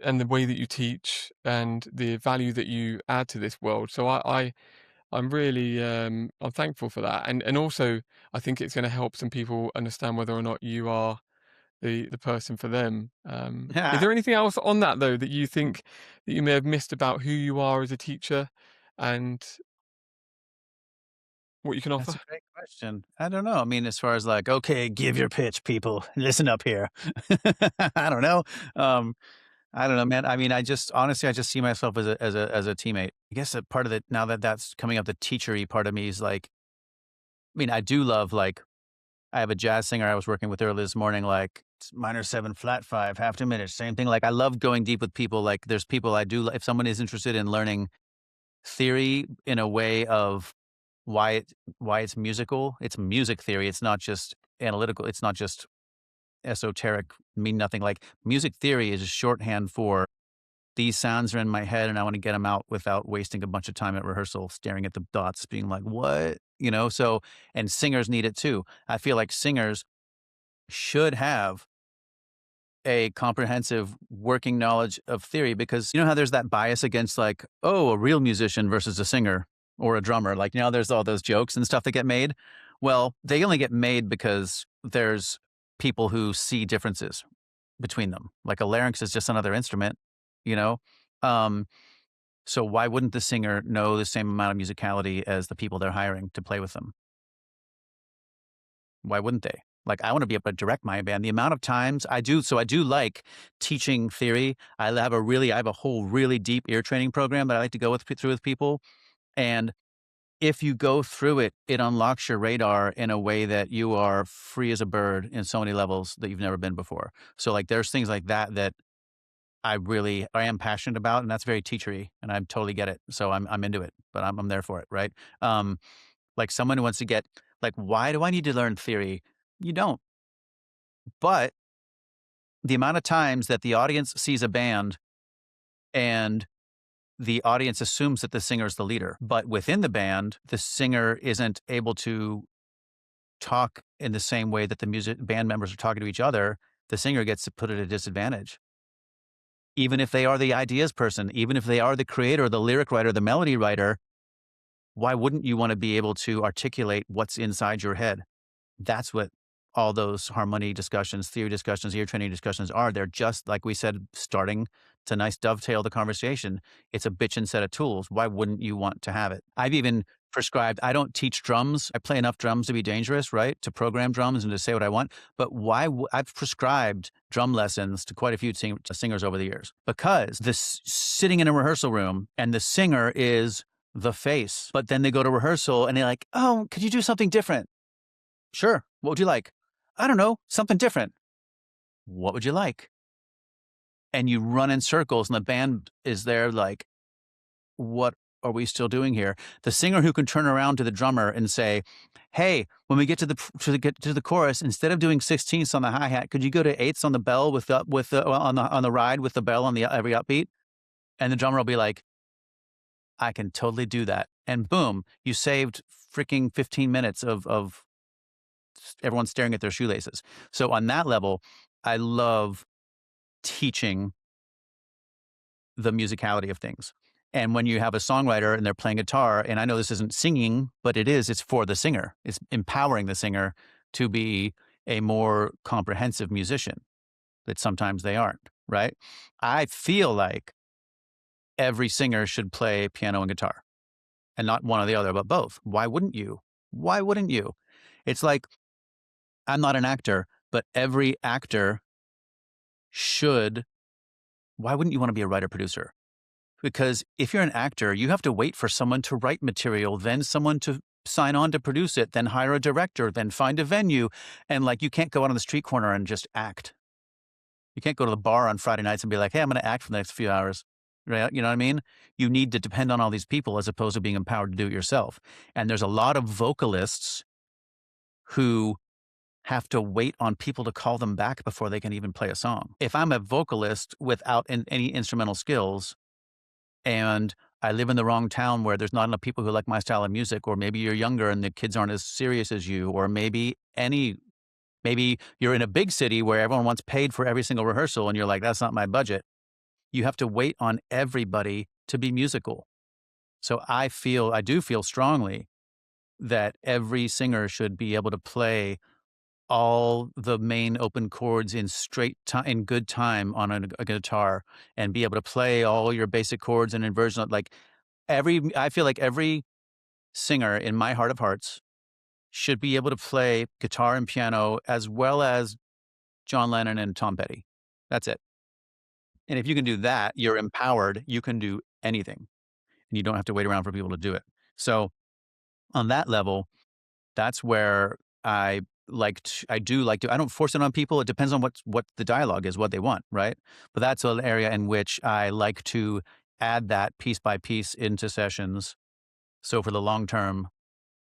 and the way that you teach and the value that you add to this world. So I'm really I'm thankful for that, and also I think it's going to help some people understand whether or not you are the person for them. Is there anything else on that though that you think that you may have missed about who you are as a teacher and what you can That's offer? a great question. I don't know. I mean, as far as like, okay, give your pitch, people. Listen up here. I don't know. Um, I don't know, man. I mean, I just honestly, I just see myself as a teammate. I guess a part of it now that that's coming up, the teachery part of me is like, I mean, I do love like I have a jazz singer I was working with earlier this morning, like it's minor seven, flat five, half diminished, same thing. Like I love going deep with people. Like there's people I do. If someone is interested in learning theory in a way of why it why it's musical. It's music theory. It's not just analytical. It's not just esoteric, mean nothing. Like music theory is a shorthand for these sounds are in my head and I want to get them out without wasting a bunch of time at rehearsal staring at the dots, being like, what? So and singers need it too. I feel like singers should have a comprehensive working knowledge of theory because you know how there's that bias against like, oh, a real musician versus a singer or a drummer. Like, there's all those jokes and stuff that get made. Well, they only get made because there's people who see differences between them. Like a larynx is just another instrument, you know? Um, so why wouldn't the singer know the same amount of musicality as the people they're hiring to play with them? Why wouldn't they? Like, I wanna be able to direct my band. The amount of times I do like teaching theory. I have a whole really deep ear training program that I like to go through with people, and if you go through it, it unlocks your radar in a way that you are free as a bird in so many levels that you've never been before. So, like, there's things like that that I am passionate about, and that's very teachery, and I totally get it. So I'm into it, but I'm there for it, right? Like, someone who wants to get like, "Why do I need to learn theory?" You don't. But the amount of times that the audience sees a band and the audience assumes that the singer is the leader, but within the band, the singer isn't able to talk in the same way that the music band members are talking to each other, the singer gets to put at a disadvantage. Even if they are the ideas person, even if they are the creator, the lyric writer, the melody writer, why wouldn't you want to be able to articulate what's inside your head? That's what all those harmony discussions, theory discussions, ear training discussions are. They're just, like we said, starting to nice dovetail the conversation. It's a bitchin' set of tools. Why wouldn't you want to have it? I've even prescribed, I don't teach drums. I play enough drums to be dangerous, right? To program drums and to say what I want. But I've prescribed drum lessons to quite a few singers over the years because this sitting in a rehearsal room and the singer is the face, but then they go to rehearsal and they're like, oh, could you do something different? Sure. What would you like? I don't know, something different. What would you like? And you run in circles and the band is there like, what are we still doing here? The singer who can turn around to the drummer and say, "Hey, when we get to the chorus, instead of doing 16ths on the hi hat, could you go to eighths on the bell with the well, on the ride with the bell on the every upbeat?" And the drummer will be like, "I can totally do that." And boom, you saved freaking 15 minutes of everyone staring at their shoelaces. So on that level, I love teaching the musicality of things. And when you have a songwriter and they're playing guitar, and I know this isn't singing, but it's for the singer. It's empowering the singer to be a more comprehensive musician that sometimes they aren't, right? I feel like every singer should play piano and guitar and not one or the other, but both. Why wouldn't you? Why wouldn't you? It's like, I'm not an actor, but every actor should. Why wouldn't you want to be a writer producer? Because if you're an actor, you have to wait for someone to write material, then someone to sign on to produce it, then hire a director, then find a venue. And like, you can't go out on the street corner and just act. You can't go to the bar on Friday nights and be like, "Hey, I'm going to act for the next few hours." Right? You know what I mean? You need to depend on all these people as opposed to being empowered to do it yourself. And there's a lot of vocalists who have to wait on people to call them back before they can even play a song. If I'm a vocalist without any instrumental skills, and I live in the wrong town where there's not enough people who like my style of music, or maybe you're younger and the kids aren't as serious as you, or maybe you're in a big city where everyone wants paid for every single rehearsal and you're like, that's not my budget. You have to wait on everybody to be musical. So I do feel strongly that every singer should be able to play all the main open chords in in good time on a guitar, and be able to play all your basic chords and inversion. Like I feel like every singer in my heart of hearts should be able to play guitar and piano as well as John Lennon and Tom Petty. That's it. And if you can do that, you're empowered. You can do anything and you don't have to wait around for people to do it. So on that level, that's where I do like to. I don't force it on people. It depends on what the dialogue is, what they want, right? But that's an area in which I like to add that piece by piece into sessions. So for the long term,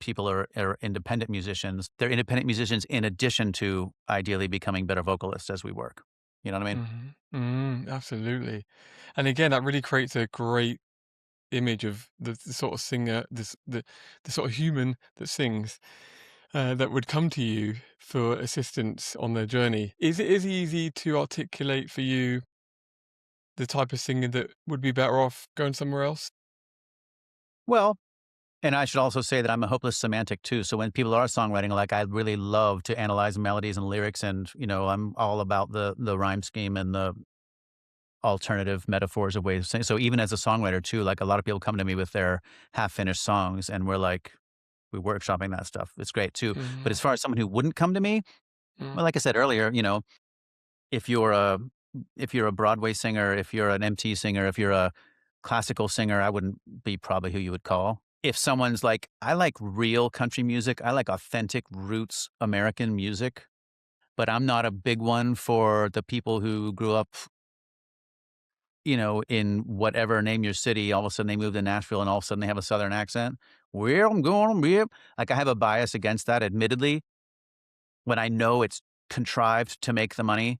people are independent musicians. They're independent musicians in addition to ideally becoming better vocalists as we work. You know what I mean? Absolutely. And again, that really creates a great image of the sort of singer, the sort of human that sings, that would come to you for assistance on their journey. Is it as easy to articulate for you the type of singer that would be better off going somewhere else? Well, and I should also say that I'm a hopeless semantic too. So when people are songwriting, like I really love to analyze melodies and lyrics, and I'm all about the rhyme scheme and the alternative metaphors of ways of saying. So even as a songwriter too, like a lot of people come to me with their half finished songs, and we're workshopping that stuff. It's great too. But as Mhm, far as someone who wouldn't come to me, mm. well, like I said earlier, if you're a if you're a Broadway singer, if you're an MT singer, if you're a classical singer, I wouldn't be probably who you would call. If someone's like, I like real country music, I like authentic roots American music, but I'm not a big one for the people who grew up, in whatever, name your city, all of a sudden they move to Nashville and all of a sudden they have a Southern accent. Well, I'm going, yeah. Like I have a bias against that, admittedly, when I know it's contrived to make the money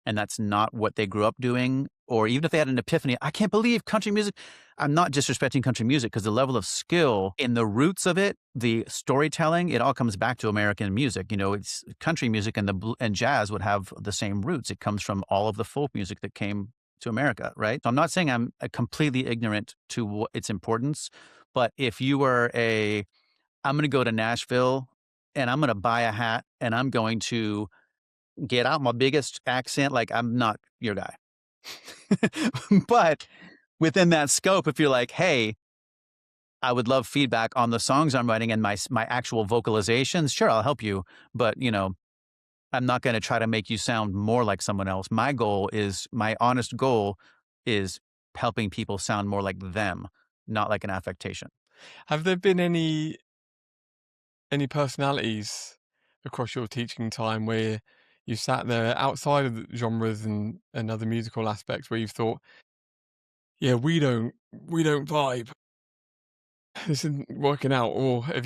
and that's not what they grew up doing. Or even if they had an epiphany, I can't believe country music. I'm not disrespecting country music because the level of skill in the roots of it, the storytelling, it all comes back to American music. It's country music and jazz would have the same roots. It comes from all of the folk music that came to America, right? So I'm not saying I'm completely ignorant to its importance, but if you were I'm going to go to Nashville and I'm going to buy a hat and I'm going to get out my biggest accent, like I'm not your guy. But within that scope, if you're like, "Hey, I would love feedback on the songs I'm writing and my actual vocalizations," sure, I'll help you. But, I'm not gonna try to make you sound more like someone else. My honest goal is helping people sound more like them, not like an affectation. Have there been any personalities across your teaching time where you sat there outside of the genres and other musical aspects where you've thought, yeah, we don't vibe. This isn't working out, or has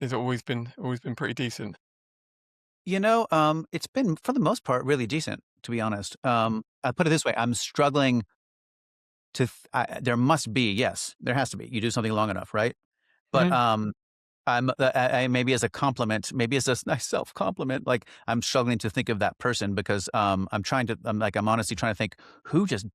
it always been pretty decent? It's been, for the most part, really decent, to be honest. I'll put it this way, I'm struggling there must be, yes, there has to be. You do something long enough, right? But, Mhm. maybe as a compliment, maybe as a nice self-compliment, like, I'm struggling to think of that person because, I'm honestly trying to think, "Who just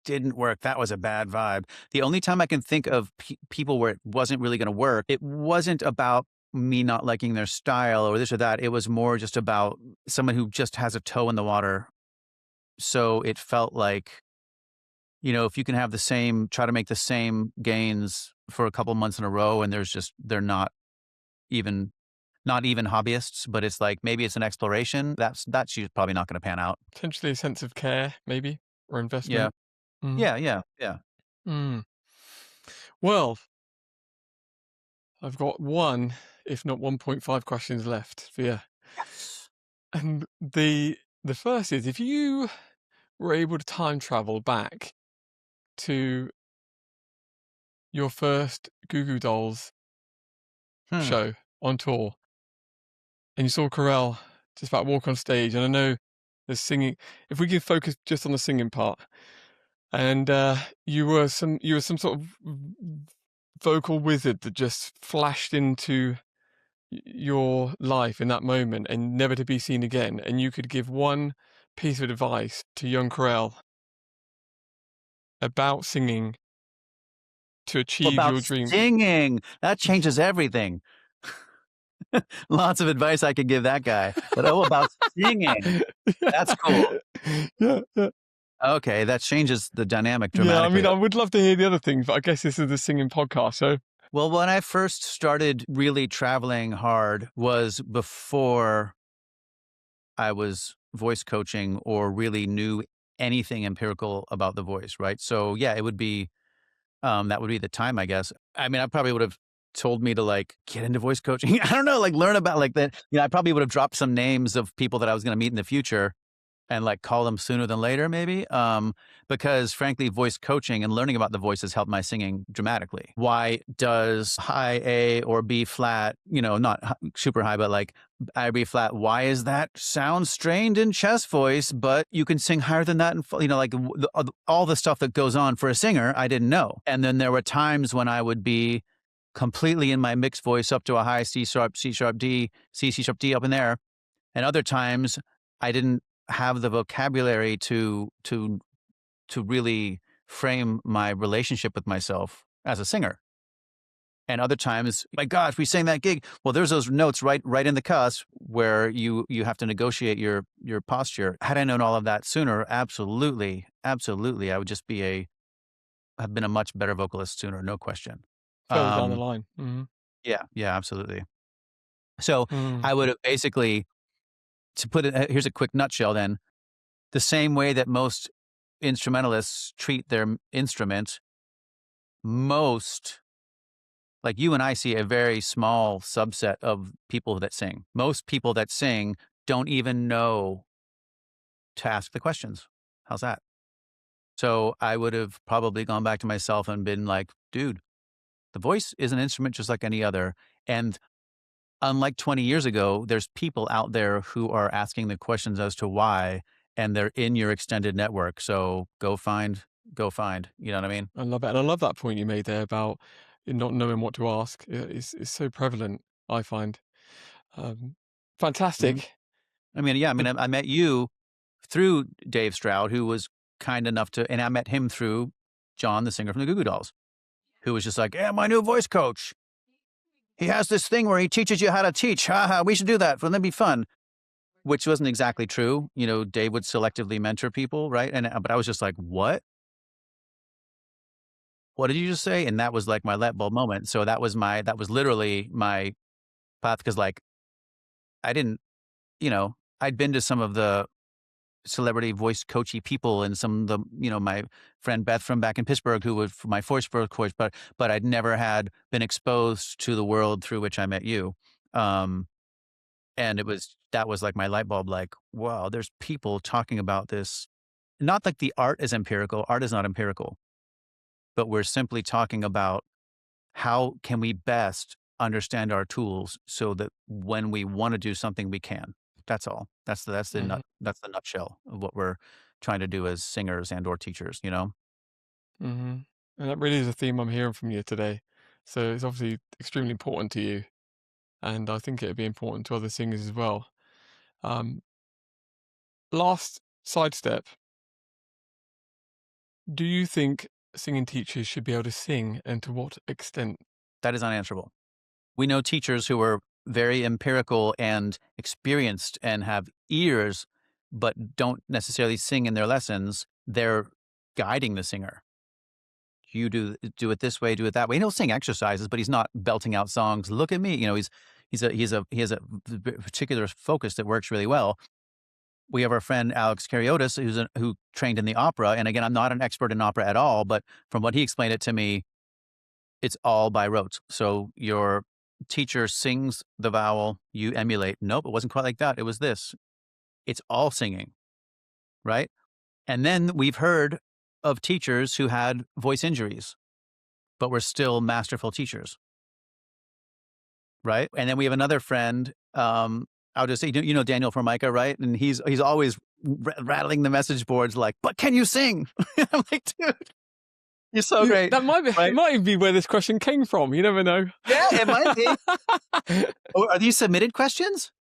didn't work? That was a bad vibe." The only time I can think of people where it wasn't really gonna work, it wasn't about me not liking their style or this or that, it was more just about someone who just has a toe in the water. So it felt like, if you can have try to make the same gains for a couple months in a row and they're even not even hobbyists, but it's like maybe it's an exploration, that's probably not gonna pan out. Potentially a sense of care, maybe, or Yeah. investment. Mm. Yeah, yeah, yeah. Mm. Well, I've got one, if not 1.5 questions left for you. Yes. And the first is, if you were able to time travel back to your first Goo Goo Dolls Hmm. show on tour, and you saw Korel just about walk on stage, and I know there's singing. If we could focus just on the singing part, and you were some sort of vocal wizard that just flashed into your life in that moment and never to be seen again, and you could give one piece of advice to young Corel about singing to achieve About your dream. singing, that changes everything. Lots of advice I could give that guy, but, about singing, that's cool. Yeah, yeah, Okay, that changes the dynamic yeah. I dramatically. mean, I would love to hear the other things, but I guess this is the singing podcast, so Well, when I first started really traveling hard was before I was voice coaching or really knew anything empirical about the voice, right? So, yeah, that would be the time, I guess. I mean, I probably would have told me to, like, get into voice coaching. I don't know, like, learn about, like, that. I probably would have dropped some names of people that I was gonna meet in the future and, like, call them sooner than later maybe, because frankly, voice coaching and learning about the voice has helped my singing dramatically. Why does high A or B flat, not super high, but like I B flat, why is that sound strained in chest voice, but you can sing higher than that? And, like all the stuff that goes on for a singer, I didn't know. And then there were times when I would be completely in my mixed voice up to a high C sharp, C sharp D, C sharp D up in there, and other times I didn't have the vocabulary to really frame my relationship with myself as a singer. And other times, my gosh, we sang that gig. Well, there's those notes right in the cuss where you have to negotiate your posture. Had I known all of that sooner, absolutely, absolutely, I would just have been a much better vocalist sooner, no question. further down the Um, line. yeah, yeah, absolutely. So Mm. I would have basically, to put it, here's a quick nutshell then. The same way that most instrumentalists treat their instrument, most, like you and I see a very small subset of people that sing. Most people that sing don't even know to ask the questions. How's that? So I would have probably gone back to myself and been like, dude, the voice is an instrument just like any other. And unlike 20 years ago, there's people out there who are asking the questions as to why, and they're in your extended network. So go find. You know what I mean? I love it, and I love that point you made there about not knowing what to ask. It's so prevalent, I find. Um, Mhm. fantastic. I mean, yeah, I mean, The I met you through Dave Stroud, who was kind enough and I met him through John, the singer from the Goo Goo Dolls, who was just like, yeah, my new voice coach. He has this thing where he teaches you how to teach. Ha we should do that. Wouldn't that be fun? Which wasn't exactly true. Dave would selectively mentor people, right? But I was just like, what? What did you just say? And that was like my light bulb moment. So that was literally my path. Cause like, I didn't, I'd been to some of the celebrity voice coachy people and some of the, my friend Beth from back in Pittsburgh, who was my voice coach, but I'd never had been exposed to the world through which I met you. Um, And that was like my light bulb, like, wow, there's people talking about this. Not like the art is empirical. Art is not empirical, but we're simply talking about how can we best understand our tools so that when we want to do something, we can. That's all. Mhm. That's the nutshell of what we're trying to do as singers and or teachers, you know? Mhm. And that really is a theme I'm hearing from you today. So it's obviously extremely important to you, and I think it'd be important to other singers as well. Um, Last sidestep, do you think singing teachers should be able to sing, and to what extent? That is unanswerable. We know teachers who are very empirical and experienced and have ears, but don't necessarily sing in their lessons. They're guiding the singer. You do it this way, do it that way. And he'll sing exercises, but he's not belting out songs. Look at me, you know. He has a particular focus that works really well. We have our friend Alex Kariotis, who trained in the opera. And again, I'm not an expert in opera at all, but from what he explained it to me, it's all by rote. So your teacher sings the vowel, you emulate. Nope, it wasn't quite like that. It was this. It's all singing, right? And then we've heard of teachers who had voice injuries, but were still masterful teachers, right? And then we have another friend. I'll just say, you know Daniel Formica, right? And he's always rattling the message boards like, "But can you sing?" I'm like, dude, you're so You great, that might be it right? might even be where this question came from, you never know. Yeah, it might be. Oh, are these submitted questions?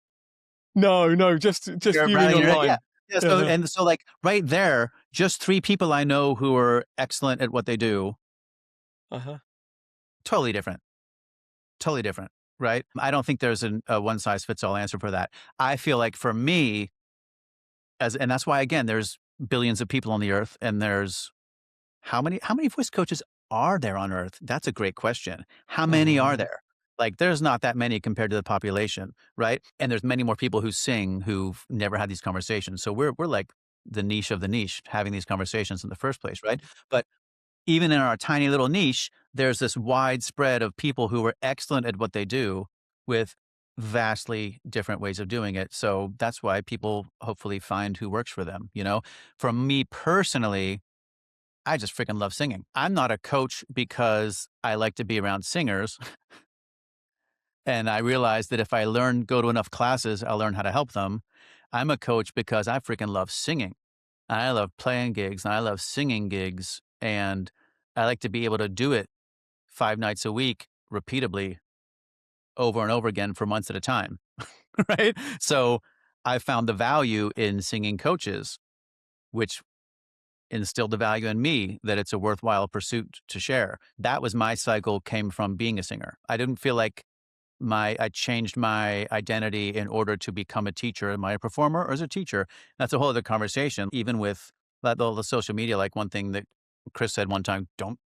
No, no, just You're viewing rattling your head, yeah. online. Yeah, Uh-huh, so, like, right there, just 3 people I know who are excellent at what they do, uh-huh, totally different, totally different, right? I don't think there's a one-size-fits-all answer for that. I feel like for me, and that's why, again, there's billions of people on the earth, and there's how many voice coaches are there on earth? That's a great question. How many are mhm. there? Like, there's not that many compared to the population, right? And there's many more people who sing who've never had these conversations. So we're like the niche of the niche having these conversations in the first place, right? But even in our tiny little niche, there's this wide spread of people who are excellent at what they do with vastly different ways of doing it. So that's why people hopefully find who works for them, you know? For me personally, I just freaking love singing. I'm not a coach because I like to be around singers. And I realized that if I go to enough classes, I'll learn how to help them. I'm a coach because I freaking love singing. I love playing gigs and I love singing gigs. And I like to be able to do it 5 nights a week, repeatably, over and over again for months at a time. Right. So I found the value in singing coaches, which instilled the value in me that it's a worthwhile pursuit to share. That was my cycle, came from being a singer. I didn't feel like I changed my identity in order to become a teacher. Am I a performer or as a teacher? That's a whole other conversation. Even with all the social media, like one thing that Chris said one time, don't,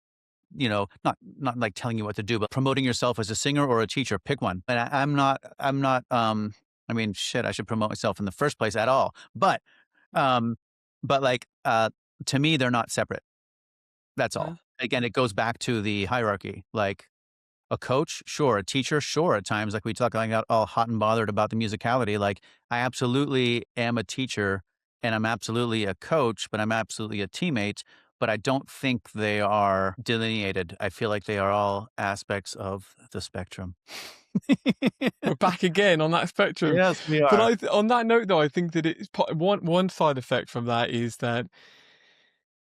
not like telling you what to do, but promoting yourself as a singer or a teacher, pick one. And I'm not, I mean, shit, I should promote myself in the first place at all. Um, but like, to me, they're not separate. That's Uh-huh. all. Again, it goes back to the hierarchy. Like, a coach, sure. A teacher, sure. At times, like we talk, I got all hot and bothered about the musicality. Like, I absolutely am a teacher and I'm absolutely a coach, but I'm absolutely a teammate. But I don't think they are delineated. I feel like they are all aspects of the spectrum. We're back again on that spectrum. Yes, we But are. on that note, though, I think that it's one side effect from that is that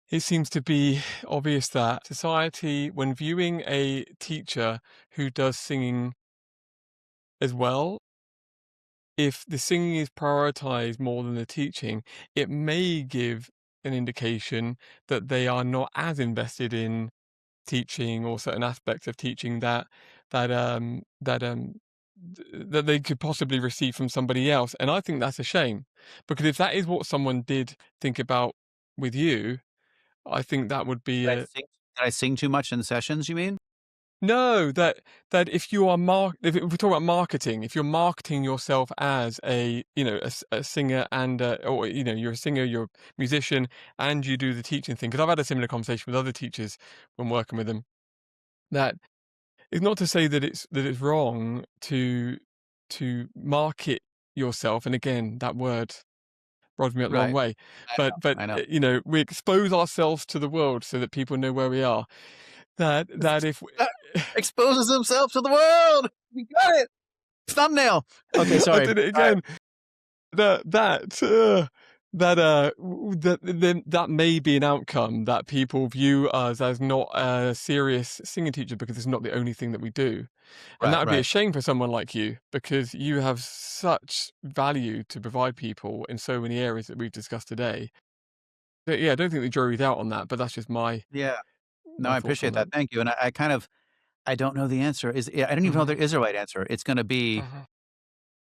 it seems to be obvious that society, when viewing a teacher who does singing as well, if the singing is prioritized more than the teaching, it may give an indication that they are not as invested in teaching or certain aspects of teaching that they could possibly receive from somebody else. And I think that's a shame, because if that is what someone did think about with you, I think that would be a Did I sing too much in sessions, you mean? no, that if you are if we talk about marketing, if you're marketing yourself as a singer and or you're a singer, you're a musician, and you do the teaching thing. Because I've had a similar conversation with other teachers when working with them. That it's not to say that it's wrong to market yourself. And again, that word rubbed me up the wrong Right. way. But I know. we expose ourselves to the world so that people know where we are. That if we, Exposes himself to the world. We got it. Thumbnail. Okay, I sorry. did it All right. again. That may be an outcome that people view us as not a serious singing teacher because it's not the only thing that we do. And that Right, would be a right. shame for someone like you because you have such value to provide people in so many areas that we've discussed today. But yeah, I don't think the jury's out on that, but that's just my Yeah. No, my I thoughts on appreciate that. that. Thank you. And I kind of I don't know the answer. I don't even know Mhm, there is a right answer. It's gonna be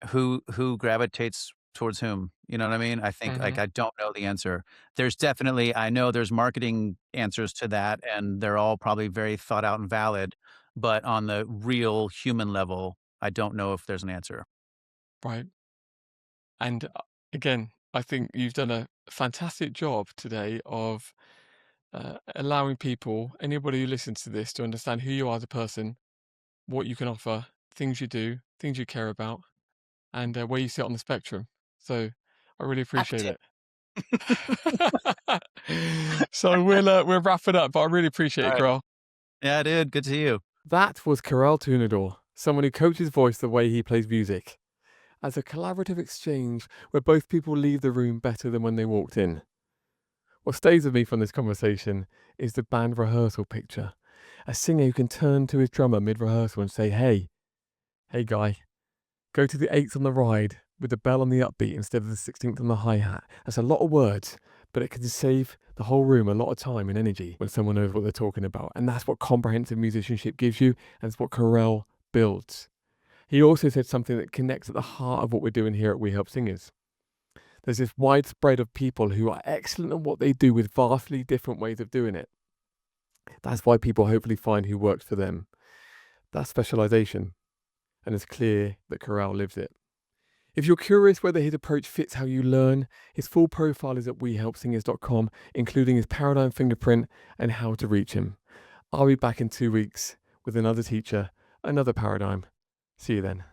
mhm, who gravitates towards whom. You know what I mean? I think like mhm. I don't know the answer. There's definitely I know there's marketing answers to that, and they're all probably very thought out and valid. But on the real human level, I don't know if there's an answer. Right. And again, I think you've done a fantastic job today of allowing people, anybody who listens to this, to understand who you are as a person, what you can offer, things you do, things you care about, and where you sit on the spectrum. So I really appreciate Acting. it. So we'll wrap it up, but I really appreciate All it, right. Carl. Yeah, dude. Good to see you. That was Korel Tunador, someone who coaches voice the way he plays music, as a collaborative exchange where both people leave the room better than when they walked in. What stays with me from this conversation is the band rehearsal picture. A singer who can turn to his drummer mid-rehearsal and say, hey guy, go to the 8th on the ride with the bell on the upbeat instead of the 16th on the hi-hat. That's a lot of words, but it can save the whole room a lot of time and energy when someone knows what they're talking about. And that's what comprehensive musicianship gives you, and it's what Korel builds. He also said something that connects at the heart of what we're doing here at We Help Singers. There's this widespread of people who are excellent at what they do with vastly different ways of doing it. That's why people hopefully find who works for them. That's specialization, and it's clear that Korel lives it. If you're curious whether his approach fits how you learn, his full profile is at wehelpsingers.com, including his paradigm fingerprint and how to reach him. I'll be back in 2 weeks with another teacher, another paradigm. See you then.